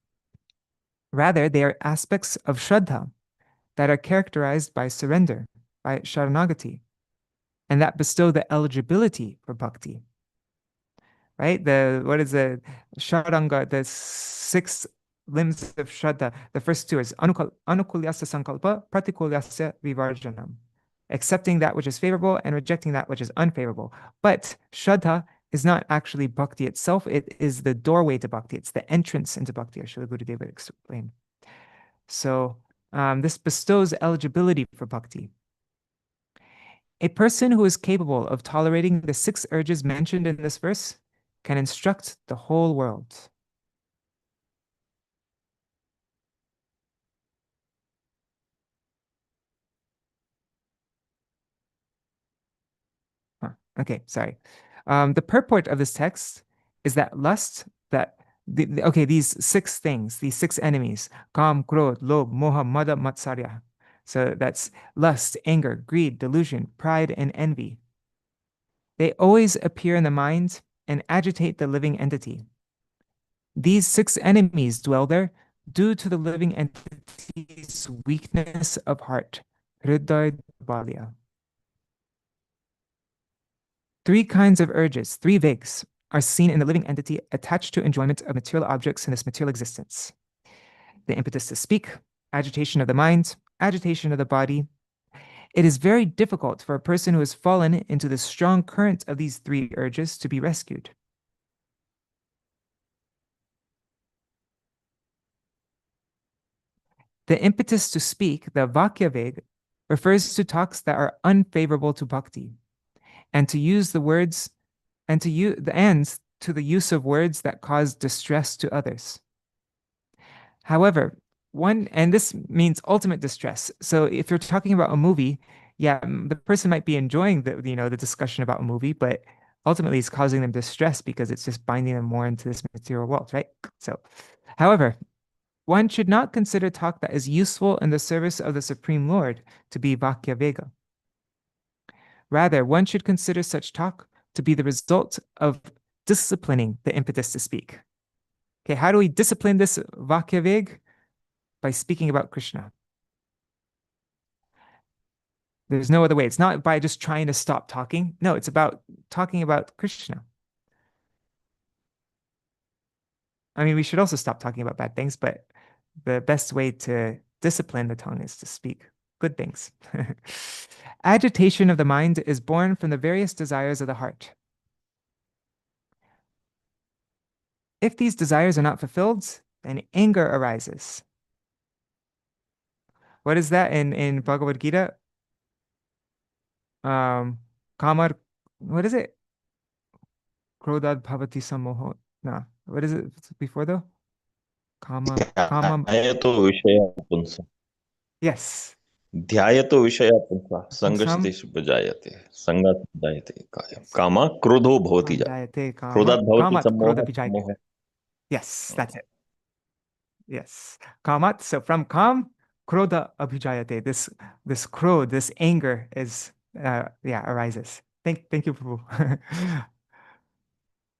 Rather, they are aspects of Shraddha that are characterized by surrender, by Sharanagati, and that bestow the eligibility for bhakti. Right? What is the Sharanga, the 6 limbs of Shraddha? The first 2 is Anukulyasya Sankalpa, Pratikulyasya Vivarjanam. accepting that which is favorable and rejecting that which is unfavorable. But Shraddha is not actually bhakti itself. It is the doorway to bhakti. It's the entrance into bhakti, as Srila Gurudeva explained. So this bestows eligibility for bhakti. A person who is capable of tolerating the 6 urges mentioned in this verse can instruct the whole world. Okay, sorry. The purport of this text is that lust, these 6 things, these 6 enemies, Kam, Krodh, Lobh, Moha, Mada, Matsarya. So that's lust, anger, greed, delusion, pride, and envy. They always appear in the mind and agitate the living entity. These 6 enemies dwell there due to the living entity's weakness of heart, Hridaya Balya. 3 kinds of urges, 3 vigs, are seen in the living entity attached to enjoyment of material objects in this material existence. The impetus to speak, agitation of the mind, agitation of the body. It is very difficult for a person who has fallen into the strong current of these 3 urges to be rescued. The impetus to speak, the Vakya Veg, refers to talks that are unfavorable to bhakti, and to use the words and to use the ends to the use of words that cause distress to others. However, and this means ultimate distress. So if you're talking about a movie, yeah, the person might be enjoying the discussion about a movie, but ultimately it's causing them distress because it's just binding them more into this material world, right? So, however, one should not consider talk that is useful in the service of the Supreme Lord to be Vakya Vega. Rather, one should consider such talk to be the result of disciplining the impetus to speak. Okay, how do we discipline this Vakya Veg? By speaking about Krishna. There's no other way. It's not by just trying to stop talking. No, it's about talking about Krishna. I mean, we should also stop talking about bad things, but the best way to discipline the tongue is to speak good things. Agitation of the mind is born from the various desires of the heart. If these desires are not fulfilled, then anger arises. What is that in Bhagavad Gita? Kamar, what is it? Krodad bhavati samoho. No, what is it before though? Kama. ध्यायतो विषया पुंसा Yes. ध्यायतो विषया पुंसा Some संगस्तेषु जायते संगात् जायते कायं कामा क्रोधो भवति Jayate क्रोधात् भवति Kamat सम्मोहः Krodha Vijayate. मोहः Yes, that's it. Yes. Kamat. So from Kam, Krodha Abhijayate. This crowd, this anger is arises. Thank you, Prabhu.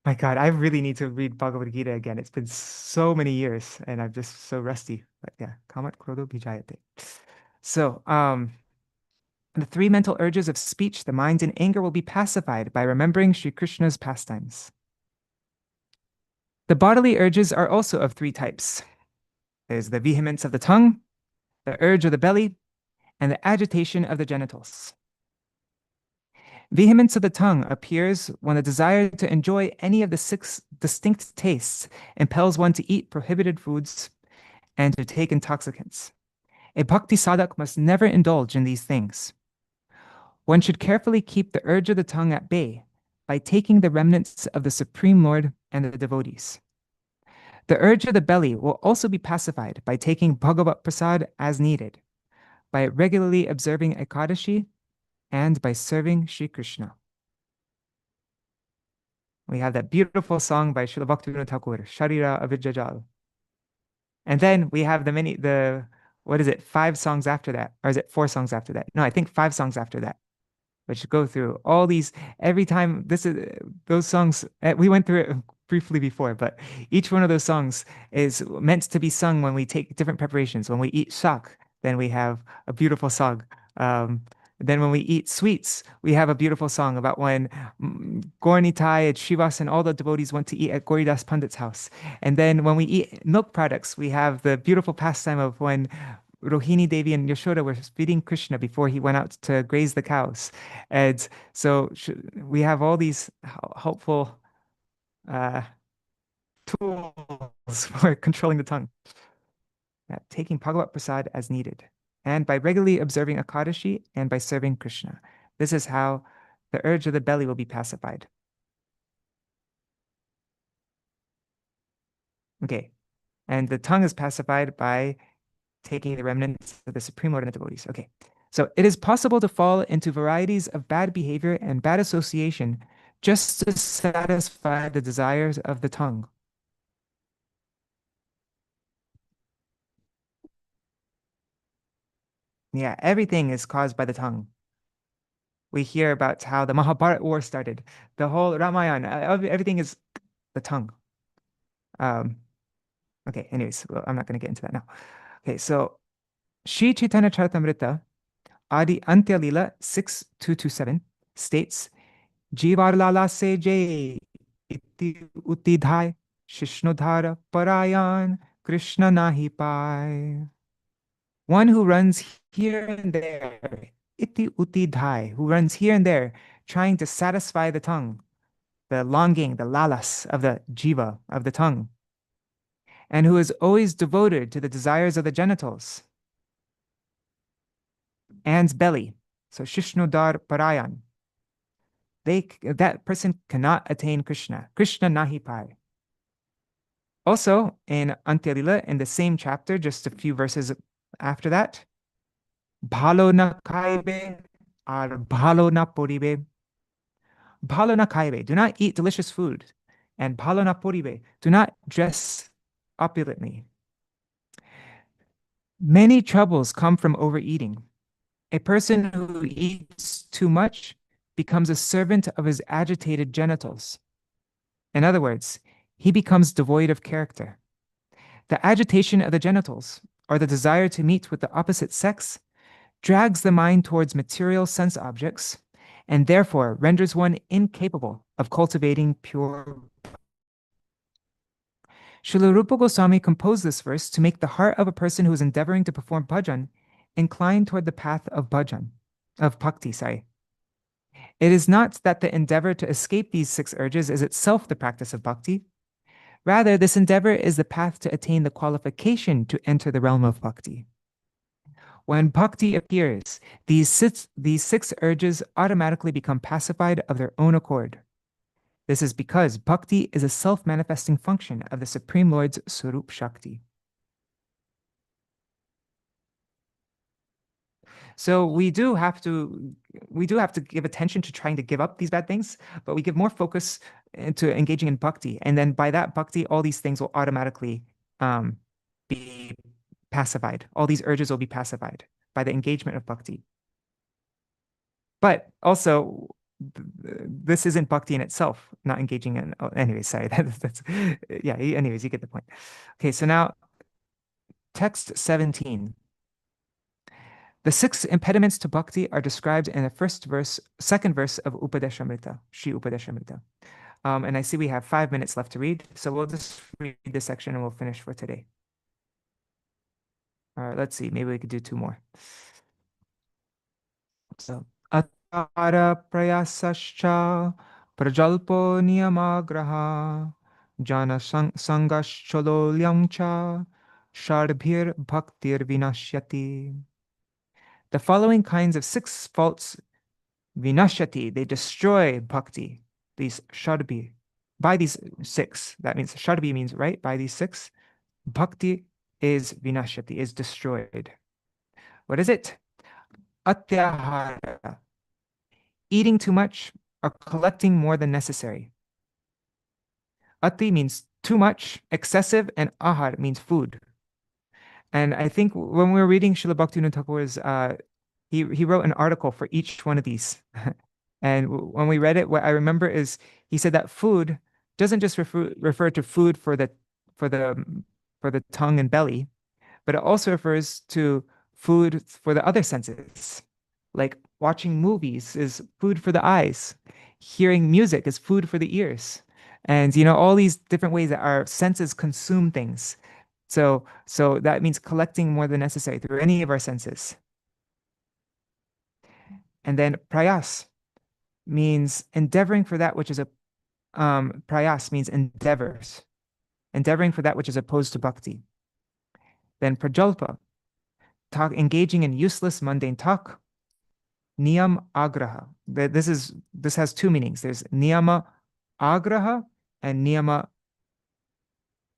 My God, I really need to read Bhagavad Gita again. It's been so many years and I'm just so rusty. But yeah, Kamat Krodho Vijayate. So, the 3 mental urges of speech, the mind, and anger will be pacified by remembering Sri Krishna's pastimes. The bodily urges are also of 3 types. There's the vehemence of the tongue, the urge of the belly, and the agitation of the genitals. Vehemence of the tongue appears when the desire to enjoy any of the 6 distinct tastes impels one to eat prohibited foods and to take intoxicants. A bhakti sadhak must never indulge in these things. One should carefully keep the urge of the tongue at bay by taking the remnants of the Supreme Lord and the devotees. The urge of the belly will also be pacified by taking Bhagavat Prasad as needed, by regularly observing Ekadashi, and by serving Sri Krishna. We have that beautiful song by Srila Bhaktivinoda Thakur, Sharira Avidjajal. And then we have 5 songs after that? Or is it 4 songs after that? No, I think 5 songs after that, which go through all these, every time those songs, we went through it briefly before, but each one of those songs is meant to be sung when we take different preparations. When we eat shak, then we have a beautiful song. Then when we eat sweets, we have a beautiful song about when Gaurnitai and Srivas and all the devotees went to eat at Gauridas Pandit's house. And then when we eat milk products, we have the beautiful pastime of when Rohini Devi and Yashoda were feeding Krishna before he went out to graze the cows. And so we have all these helpful uh, tools for controlling the tongue. Taking Bhagavat Prasad as needed, and by regularly observing Akadashi and by serving Krishna. This is how the urge of the belly will be pacified. Okay, and the tongue is pacified by taking the remnants of the Supreme Lord and the devotees. Okay, so it is possible to fall into varieties of bad behavior and bad association just to satisfy the desires of the tongue. Yeah, everything is caused by the tongue. We hear about how the Mahabharata war started. The whole Ramayana, everything is the tongue. Okay, anyways, well, I'm not going to get into that now. Okay, so Śrī Chaitanya Charitamrita, Adi Antya Lila 6227 states, Jivar lala se jay iti uti dhai shishnodhara parayan Krishna nahi pai. One who runs here and there, iti uti dhai, who runs here and there, trying to satisfy the tongue, the longing, the lalas of the jiva, of the tongue, and who is always devoted to the desires of the genitals and belly. So Shishnodar Parayan. That person cannot attain Krishna. Krishna nahi pai. Also, in Antyalila, in the same chapter, just a few verses after that, Bhalo na kaibe ar bhalo na poribe. Bhalo na kaibe, do not eat delicious food. And bhalo na poribe, do not dress opulently. Many troubles come from overeating. A person who eats too much becomes a servant of his agitated genitals. In other words, he becomes devoid of character. The agitation of the genitals, or the desire to meet with the opposite sex, drags the mind towards material sense objects, and therefore renders one incapable of cultivating pure. Srila Rupa Goswami composed this verse to make the heart of a person who is endeavoring to perform bhajan incline toward the path of bhajan, of bhakti, sorry. It is not that the endeavor to escape these 6 urges is itself the practice of bhakti. Rather, this endeavor is the path to attain the qualification to enter the realm of bhakti. When bhakti appears, these 6 urges automatically become pacified of their own accord. This is because bhakti is a self-manifesting function of the Supreme Lord's Swarup Shakti. So we do have to give attention to trying to give up these bad things, but we give more focus into engaging in bhakti. And then by that bhakti, all these things will automatically be pacified. All these urges will be pacified by the engagement of bhakti. But also, this isn't bhakti in itself, not engaging in, anyways, sorry, that's, yeah, anyways, you get the point. Okay, so now, text 17. The 6 impediments to bhakti are described in the second verse of Upadeshamrita, Śrī Upadeshamrita. And I see we have 5 minutes left to read, so we'll just read this section and we'll finish for today. All right, let's see, maybe we could do 2 more. So, Atara prayasascha prajalpo niyamagraha jana sangaschololyamcha sharbhir bhaktir vinashyati. The following kinds of 6 faults vinashyati, they destroy bhakti, these sharbhi. By these 6, that means sharbhi means right, by these 6, bhakti is vinashyati, is destroyed. What is it? Atyahara, eating too much or collecting more than necessary. Ati means too much, excessive, and ahar means food. And I think when we were reading Srila Bhaktivinoda Thakur's, he wrote an article for each one of these. And when we read it, what I remember is he said that food doesn't just refer to food for the tongue and belly, but it also refers to food for the other senses. Like watching movies is food for the eyes. Hearing music is food for the ears. And, all these different ways that our senses consume things. So that means collecting more than necessary through any of our senses. And then prayas means endeavoring for that which is a prayas means endeavoring for that which is opposed to bhakti. Then prajalpa, engaging in useless mundane talk. Niyam agraha. This has two meanings. There's niyama agraha and niyama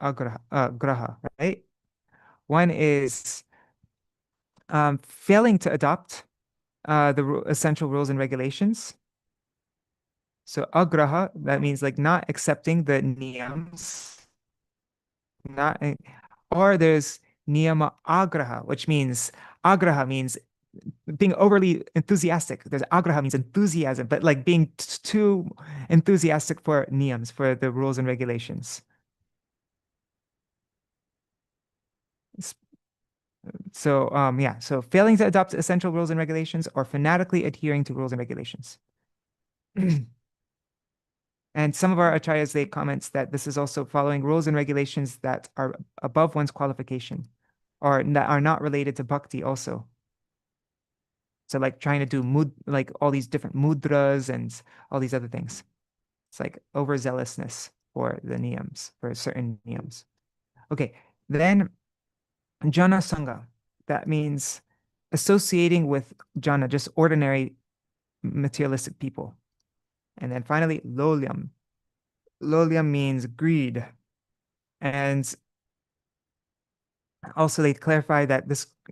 graha, right? One is failing to adopt the essential rules and regulations. So agraha, that means like not accepting the niyams, not, or there's niyama agraha, which means agraha means being overly enthusiastic. There's agraha means enthusiasm, but like being too enthusiastic for niyams, for the rules and regulations. So yeah, so failing to adopt essential rules and regulations or fanatically adhering to rules and regulations. And some of our acharyas, they comments that this is also following rules and regulations that are above one's qualification or that are not related to bhakti also. So like trying to do like all these different mudras and all these other things. It's like overzealousness for the niyams, for certain niyams. Okay, then jana sangha. That means associating with jana, just ordinary materialistic people. And then finally, lolyam. Lolyam means greed. And also they clarify that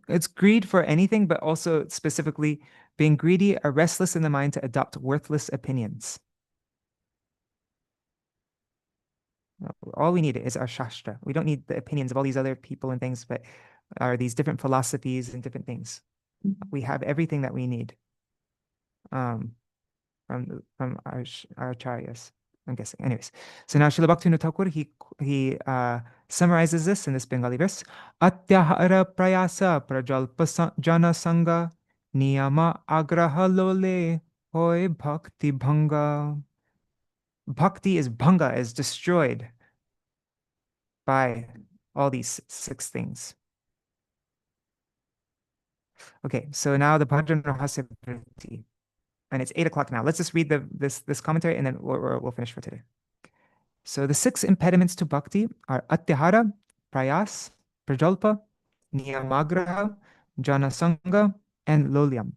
it's greed for anything, but also specifically being greedy or restless in the mind to adopt worthless opinions. All we need is our shastra. We don't need the opinions of all these other people and things, but are these different philosophies and different things. We have everything that we need from our acharyas, I'm guessing. Anyways, so now Srila Bhaktivinoda Thakur, he summarizes this in this Bengali verse. Atyahara prayasa prajalpa jana sangha niyama agraha lole hoy bhakti bhanga. Bhakti is bhanga, is destroyed by all these six things. Okay, so now the Bhajana-rahasya, and it's 8 o'clock now. Let's just read this commentary and then we'll finish for today. So the 6 impediments to bhakti are atyahara, prayas, prajalpa, niyamagraha, janasanga, and lolyam.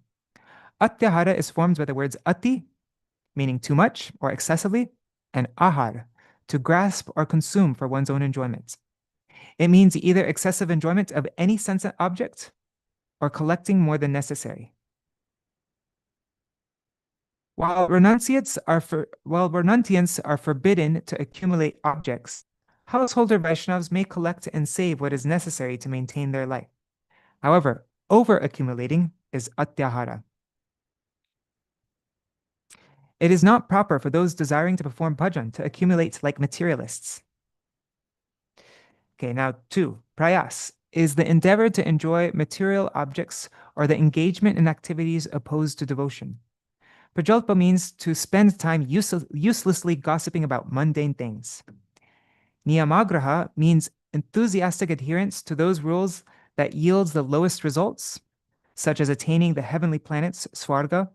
Atyahara is formed by the words ati, meaning too much or excessively, and ahar, to grasp or consume for one's own enjoyment. It means either excessive enjoyment of any sense object or collecting more than necessary. While renunciants are forbidden to accumulate objects, householder Vaishnavas may collect and save what is necessary to maintain their life. However, over-accumulating is atyahara. It is not proper for those desiring to perform bhajan to accumulate like materialists. Okay, now 2, prayas is the endeavor to enjoy material objects or the engagement in activities opposed to devotion. Prajalpa means to spend time uselessly gossiping about mundane things. Niyamagraha means enthusiastic adherence to those rules that yields the lowest results, such as attaining the heavenly planets, Swarga,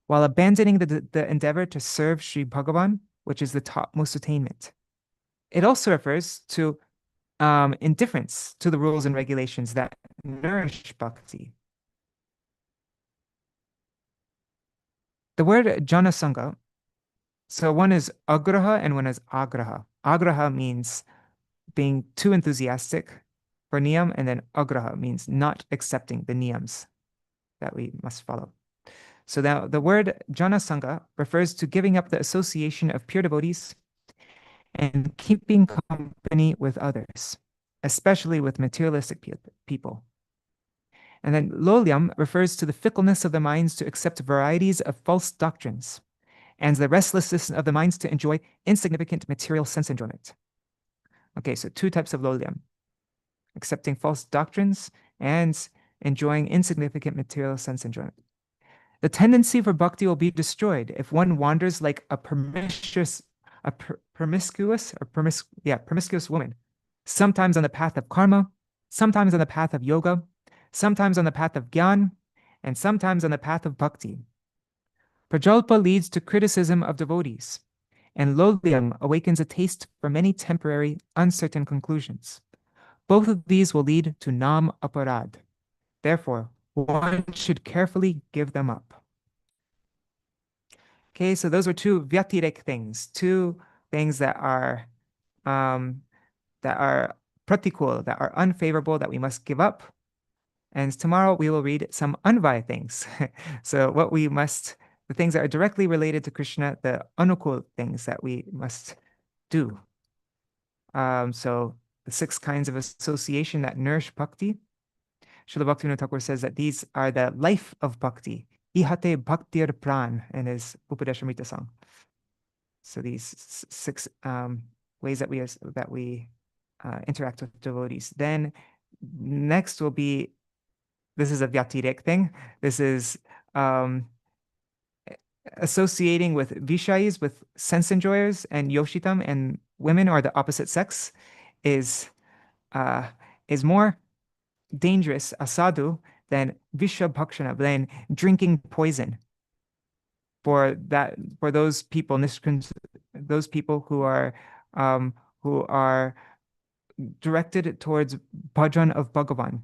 while abandoning the endeavor to serve Sri Bhagavan, which is the topmost attainment. It also refers to indifference to the rules and regulations that nourish bhakti. The word janasanga, so one is agraha and one is agraha. Agraha means being too enthusiastic for niyam, and then agraha means not accepting the niyams that we must follow. So now the word janasanga refers to giving up the association of pure devotees and keeping company with others, especially with materialistic people. And then lolyam refers to the fickleness of the minds to accept varieties of false doctrines and the restlessness of the minds to enjoy insignificant material sense enjoyment. Okay, so 2 types of lolyam: accepting false doctrines and enjoying insignificant material sense enjoyment. The tendency for bhakti will be destroyed if one wanders like a promiscuous woman, sometimes on the path of karma, sometimes on the path of yoga, sometimes on the path of gyan, and sometimes on the path of bhakti. Prajalpa leads to criticism of devotees, and Lolyam awakens a taste for many temporary, uncertain conclusions. Both of these will lead to nam aparad. Therefore, one should carefully give them up. Okay, so those were two vyatirik things, two things um, that are pratikul, that are unfavorable, that we must give up. And tomorrow we will read some anvaya things. So the things that are directly related to Krishna, the anukul things that we must do. So the 6 kinds of association that nourish bhakti. Srila Bhaktivinoda Thakur says that these are the life of bhakti. Ihate bhaktir pran in his Upadeshamrita song. So these 6 ways that we interact with devotees. Then next will be, this is a vyatirik thing. This is associating with vishayis, with sense enjoyers, and yoshitam, and women or the opposite sex is more dangerous, asadu, than visha bhakshana, than drinking poison. For those people, those people who are directed towards bhajan of Bhagavan,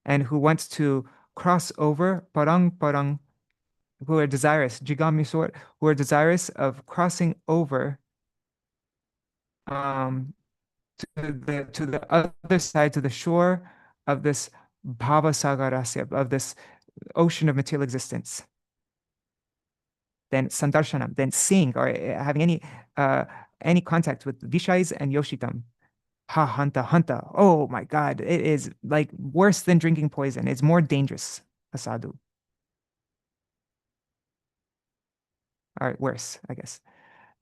and who want to cross over parang, who are desirous, jigamisor, who are desirous of crossing over to the other side, to the shore of this bhava-sagarasya, of this ocean of material existence. Then sandarshanam, then seeing or having any contact with vishais and yoshitam. Ha hanta. Oh my God, it is like worse than drinking poison. It's more dangerous, asadu. All right, worse, I guess.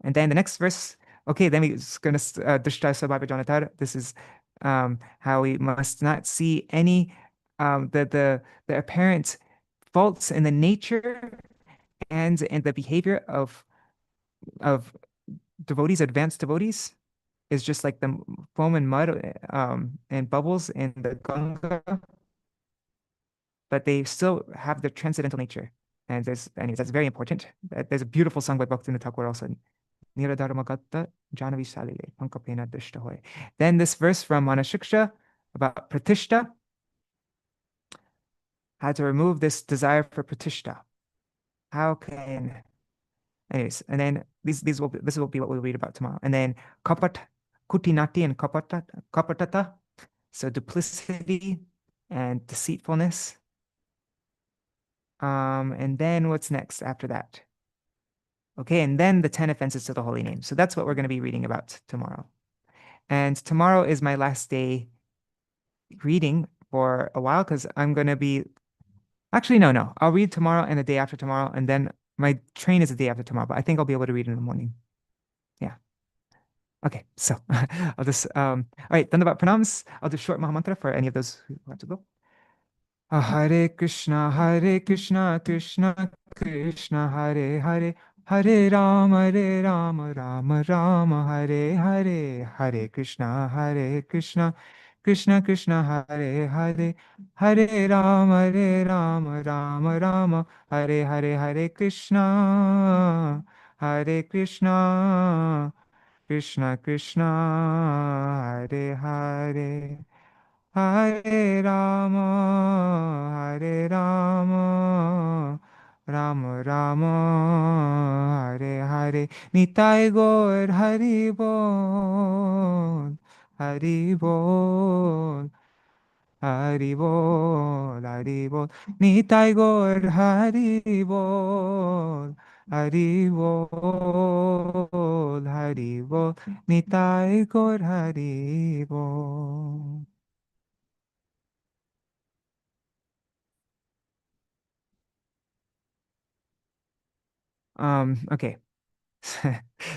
And then the next verse, okay, then we're going to drishta sabhava janatar. This is how we must not see any the apparent faults in the nature and the behavior of devotees, advanced devotees, is just like the foam and mud and bubbles in the Ganga, but they still have the transcendental nature. And anyways, that's very important. There's a beautiful song by Bhaktivinoda Thakur also. Then this verse from Manashiksha about pratishta, how to remove this desire for pratishta. How can, anyways, and then this will be what we'll read about tomorrow. And then kapat, kutinati and kapatata, so duplicity and deceitfulness. And then what's next after that? Okay, and then the 10 offenses to the holy name. So that's what we're going to be reading about tomorrow. And tomorrow is my last day reading for a while because I'm going to be, actually, no. I'll read tomorrow and the day after tomorrow, and then my train is the day after tomorrow, but I think I'll be able to read in the morning. Yeah. Okay, so I'll just, all right, Dandavat Pranams. I'll do short Mahamantra for any of those who want to go. Hare Krishna, Krishna Krishna, Hare Hare, Hare Rama, Rama Rama, Hare Hare, Hare Krishna, Krishna Krishna, Hare Hare, Hare Rama, Rama Rama, Hare Hare, Hare Krishna, Krishna Krishna, Hare Hare. Hare Rama, Rama Rama, Hare Hare. Nitai Gaur Hari Bol, Hari Bol, Hari Bol, Hari Bol. Nitai Gaur Hari Bol, Hari Bol, Hari Bol. Nitai Gaur Hari Bol. Okay.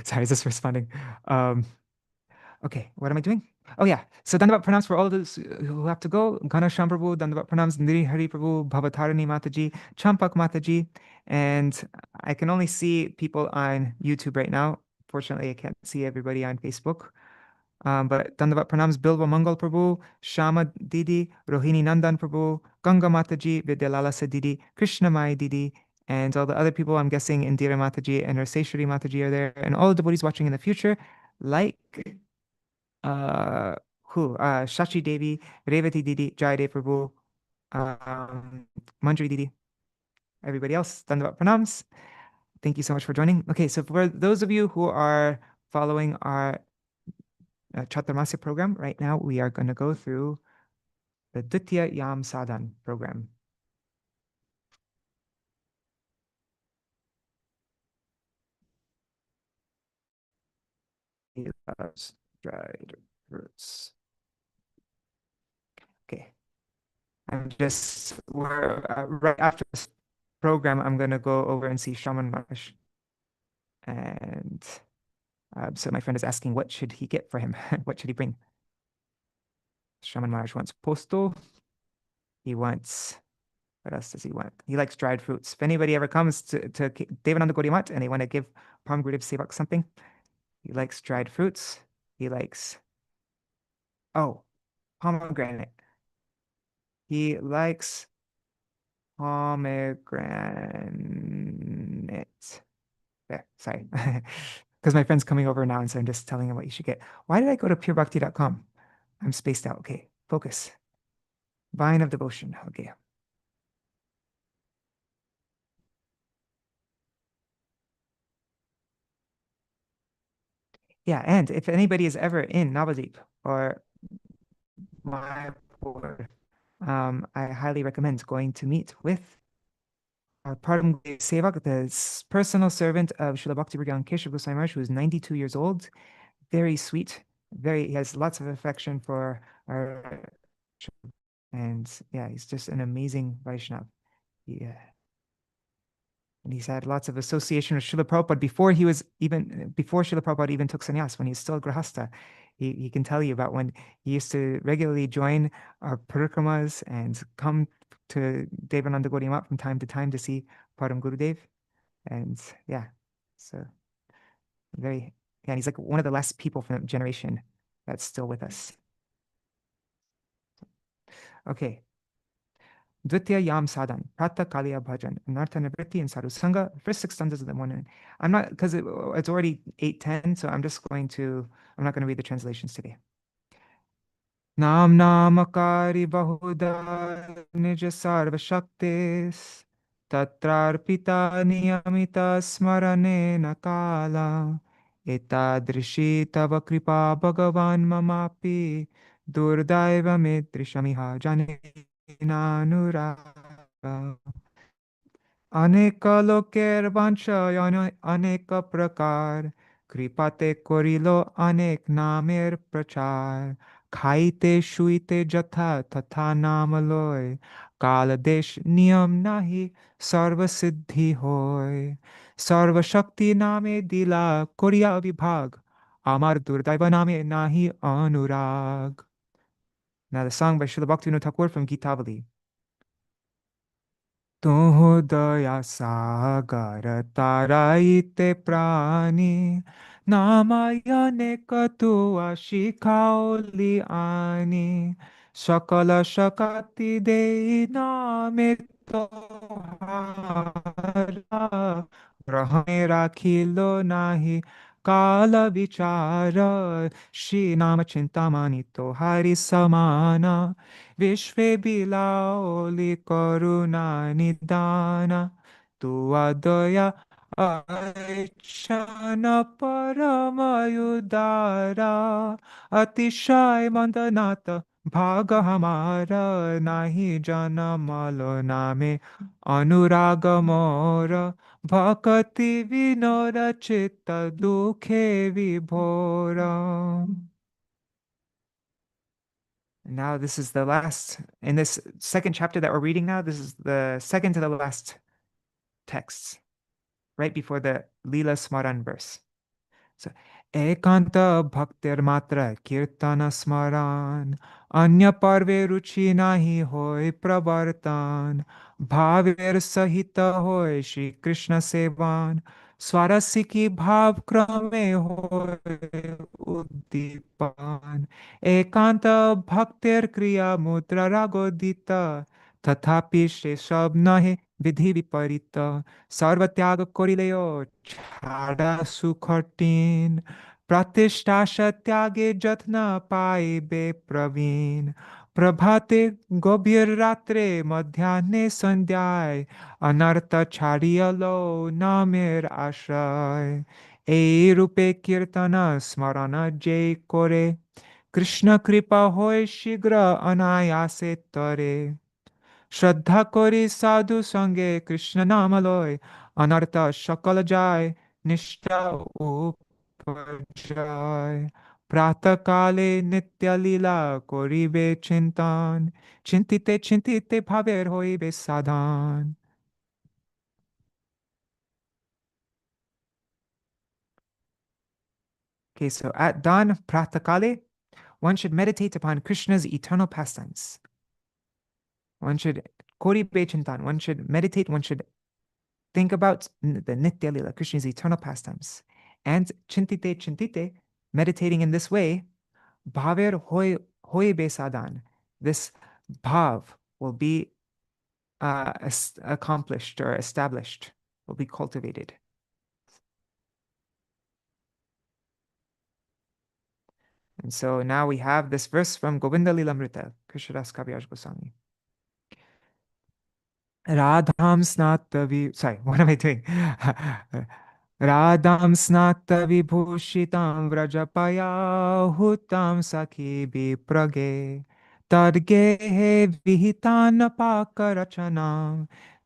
Sorry, is this responding? Okay, what am I doing? Oh yeah, so Dandavat Pranams for all of those who have to go. Ghanasham Prabhu, Dandavat Pranams, Niri Hari Prabhu, Bhavatarani Mataji, Champak Mataji, and I can only see people on YouTube right now. Fortunately, I can't see everybody on Facebook. But Dandavat Pranams, Bilva Mangal Prabhu, Shama Didi, Rohini Nandan Prabhu, Ganga Mataji, Vidyalalasa Didi, Krishna Mai Didi, and all the other people, I'm guessing Indira Mataji and Raseshwari Mataji are there, and all the devotees watching in the future, like uh, Shashi Devi, Revati Didi, Jaydev Prabhu, Manjari Didi, everybody else, Dandavat Pranams. Thank you so much for joining. Okay, so for those of you who are following our Chaturmasya program, right now we are going to go through the Dvitīya-yāma-sādhana program. He loves dried fruits. Okay, we're right after this program, I'm going to go over and see Shaman Maharaj. And so my friend is asking, what should he get for him? What should he bring? Shaman Maharaj wants posto. He wants, what else does he want? He likes dried fruits. If anybody ever comes to Devananda Gaudiya Math and they want to give Param Gurudev Sevak something, he likes dried fruits. He likes, pomegranate. He likes pomegranate. There, sorry. Because my friend's coming over now, and so I'm just telling him what you should get. Why did I go to purebhakti.com? I'm spaced out. Okay, focus. Vine of devotion. Okay. Yeah, and if anybody is ever in Navadvip or Mayapur, I highly recommend going to meet with our Param Sevak, the personal servant of Srila Bhakti Bhagwan Keshav Goswami Maharaj, who is 92 years old. Very sweet. He has lots of affection for our, and yeah, he's just an amazing Vaishnav. Yeah. And he's had lots of association with Srila Prabhupada before Srila Prabhupada even took sannyas, when he was still Grahastha. He can tell you about when he used to regularly join our parikramas and come to Devananda Gaudiya Math from time to time to see Param Gurudev. And yeah, so and he's like one of the last people from that generation that's still with us. Okay. Dvitīya-yāma-sādhana, Prata Kaliya Bhajan, Anartha Nivritti, and Sadhu Sangha. First 6 stanzas of the morning. I'm not, because it's already 8:10, so I'm not going to read the translations today. Nam Namakari Bahuda Nija Sarva Shaktis, Tatrarpita Niyamita Smarane Nakala, Etadrishi Tava Kripa Bhagavan Mamapi, Durdaiva Midrishamiha Janina अनेक लोकेर बांछाय अनेक प्रकार कृपाते करिलो अनेक नामेर प्रचार खाइते शुइते जथा तथा नाम लय काल देश नियम नाही सर्व सिद्धि होय सर्वशक्ति नामे दिला करिया विभाग amar दुर्दैव नामे nahi anurag. Now the song by Srila Bhaktivinoda Thakur from Gitavali. Toho daya sagar taraite prani namayane katua shikaoli ani sakala shakati dei name tohara grahane rakhilo nahi kala vichara Shri Nama Chintamani Tohari Samana Vishve Bilaoli Karuna Nidana Tuadaya Aichana Paramayudara Atishai Mandanata Bhaga Hamara Nahi Jana Malo Name Anuraga Mora Bhakati Vinora Chitta Dukhe Vibhora. And now this is the last, in this second chapter that we're reading now, this is the second to the last texts, right before the Lila Smaran verse. So, ekanta bhaktir matra kirtana smaran anya parve ruchi nahi hoy pravartan bhaver sahita hoy Shri Krishna sevan स्वारस्य की भाव क्रमे होय उद्दीपान एकांत भक्तिर क्रिया मुद्रा रागोदिता तथापि से सब नहे विधि विपरीत सर्व त्याग करिलेओ छाड़ा सुखटीन प्रतिष्ठा सत्यागे যত্ন পাইবে প্রবীণ প্রভাতে গভীর রাত্রে মধ্যাহ্নে সন্ধ্যায় অনর্থ ছাড়িয়া লো নামের আশ্রয় এই রূপে কীর্তন স্মরণ যে করে কৃষ্ণ কৃপা হয় শীঘ্র অনায়াসে তরে শ্রদ্ধা করি সাধু সঙ্গে কৃষ্ণ নাম লয় অনর্থ সকল যায় নিষ্ঠা উপজয় প্রাতকালে নিত্য লীলা করিবে চিন্তন চিন্তিতে চিন্তিতে ভাবের হইবে সাধন. Okay, so at dawn, pratakale, one should meditate upon Krishna's eternal pastimes. One should koribe chintan, one should meditate, one should think about the Nitya Lila, Krishna's eternal pastimes. And chintite chintite, meditating in this way, bhaver hoy be sadan. This bhav will be accomplished or established, will be cultivated. And so now we have this verse from Govinda Lilamrita, Krishnadas Kaviraj Goswami. Radham snatavi, sorry, what am I doing? Radham snata vibhushitam vrajapaya hutam sakhi viprage tadgehe vihitan pakarachanam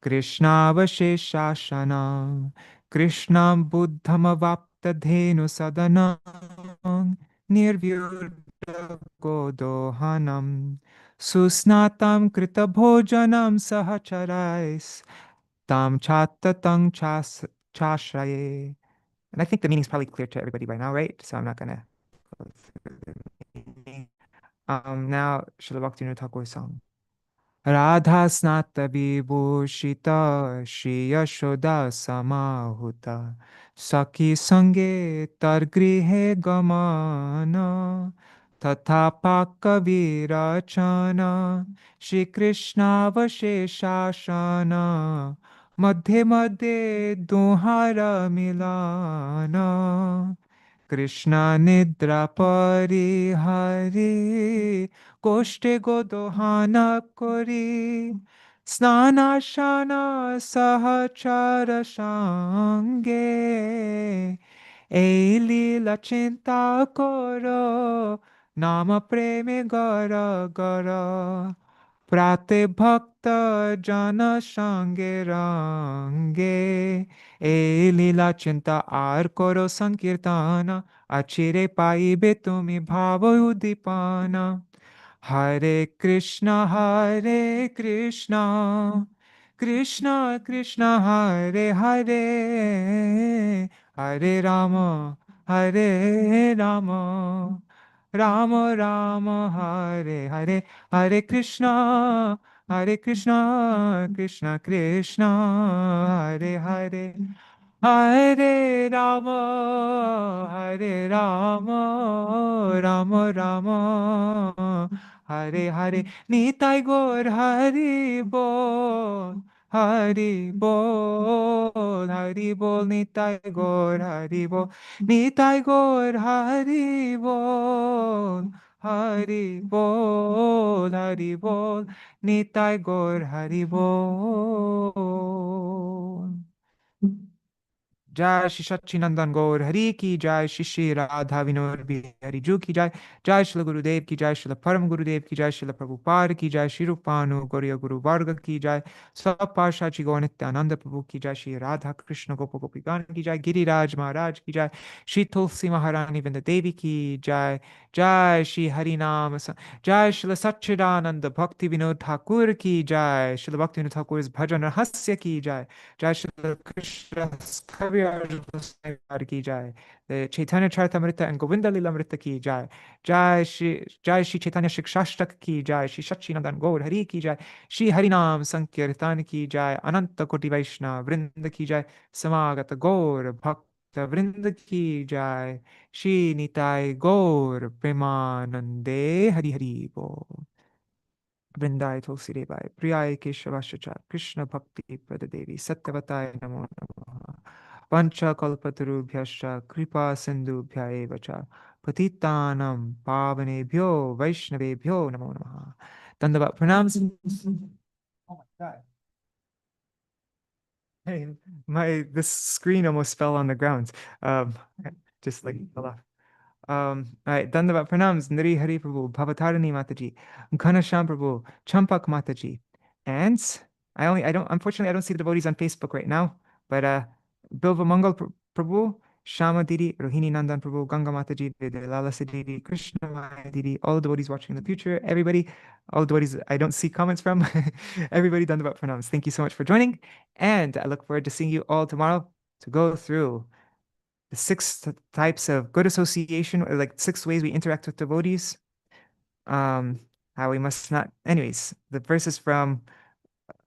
krishnavasheshashanam krishnam buddham avaptadhenu sadanam nirvyurta godohanam susnatam krita bhojanam sahacharais tam chatta tang chashraye. And I think the meaning's probably clear to everybody by now, right? So I'm not gonna go through the meaning. Now Srila Bhaktivinoda Thakur song. Radha snata vibhushita Shri Yashoda samahuta Saki sange tar grihe gamana Tatha pakavirachana Shri Krishna vasheshashana Madhe madhe duhara milana Krishna nidra parihari Koshte godohana kori Snana shana sahachara sange Ei lila chinta koro Nama preme gara gara Prate bhakta jana sange range Ei lila chinta ar koro sankirtana Achire paibe tumi bhava udipana Hare Krishna, Krishna Krishna, Hare Hare, Hare Rama, Hare Rama, Rama Rama, Hare Hare, Hare Krishna, Krishna Krishna, Hare Hare. Hare Rama, Hare Rama, Rama Rama, Hare Hare. Nitai Gaur Hari Bol, Hari Bol, Hari Bol, Nitai Gaur Hari Bol, Nitai Gaur Hari Bol, Hari Bol, Hari Bol, Nitai Gaur Hari Bol. जय श्री सच्चिनंदन गौर हरि की जय, श्री श्री राधा विनोद बिहारी जू की जय, जय श्री गुरुदेव की जय, श्री परम गुरुदेव की जय, श्री प्रभुपाद की जय, श्री रूपानु गौरी गुरु वर्ग की जय, सब पाशाची श्री गौर नित्यानंद प्रभु की जय, श्री राधा कृष्ण गोप गोपीगण की जय, गिरिराज महाराज की जय, श्री तुलसी महारानी वृंद देवी की जय, जय श्री हरि नाम जय श्री सच्चिदानंद भक्ति विनोद ठाकुर की जय, श्री भक्ति विनोद ठाकुर भजन रहस्य की जय, जय श्री कृष्ण कविराज ki jai. The Chaitanya Charitamrita and Govinda Lilamrita ki jai. Jai Shri Chaitanya Shikṣāṣṭaka ki jai. Shri Sachi-Nandan Gaur Hari ki jai. Shri Harinam Sankirtan ki jai. Ananta Koti Vaishnava Vrinda ki jai. Samagata Gaur Bhakta Vrinda ki jai. Shri Nitai Gaur Premanande Hari Hari Bol. Vrindai Tulsi Devai, Priyai Keshavashacha, Krishna Bhakti Pradadevi, Satyavatai Namo Namaha, Pancha Kalpatarubhyascha, Kripa Sindhubhya Evacha, Patitanam Pavanebhyo, Vaishnavebhyo Namo Namaha. Dandavat pranams. Oh my God. Hey, this screen almost fell on the ground. Just like fell off. All right, Dandavat pranams, Nari Hari Prabhu, Bhavatarani Mataji, Ghanasham Prabhu, Champak Mataji. And unfortunately, I don't see the devotees on Facebook right now, but Bilva Mangal Prabhu, Shama Didi, Rohini Nandan Prabhu, Ganga Mataji, Lala Didi, Krishna Maya Didi, all the devotees watching in the future, everybody, all the devotees I don't see comments from, everybody, Dandavat pranams. Thank you so much for joining, and I look forward to seeing you all tomorrow to go through the 6 types of good association, or like 6 ways we interact with devotees. How we must not. Anyways, the verses from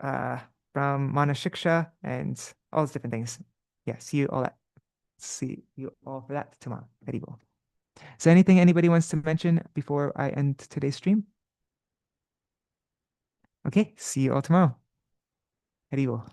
Mana-shiksha and all those different things. Yeah, see you all for that tomorrow. Haribol. Is there anything anybody wants to mention before I end today's stream? Okay, see you all tomorrow. Haribol.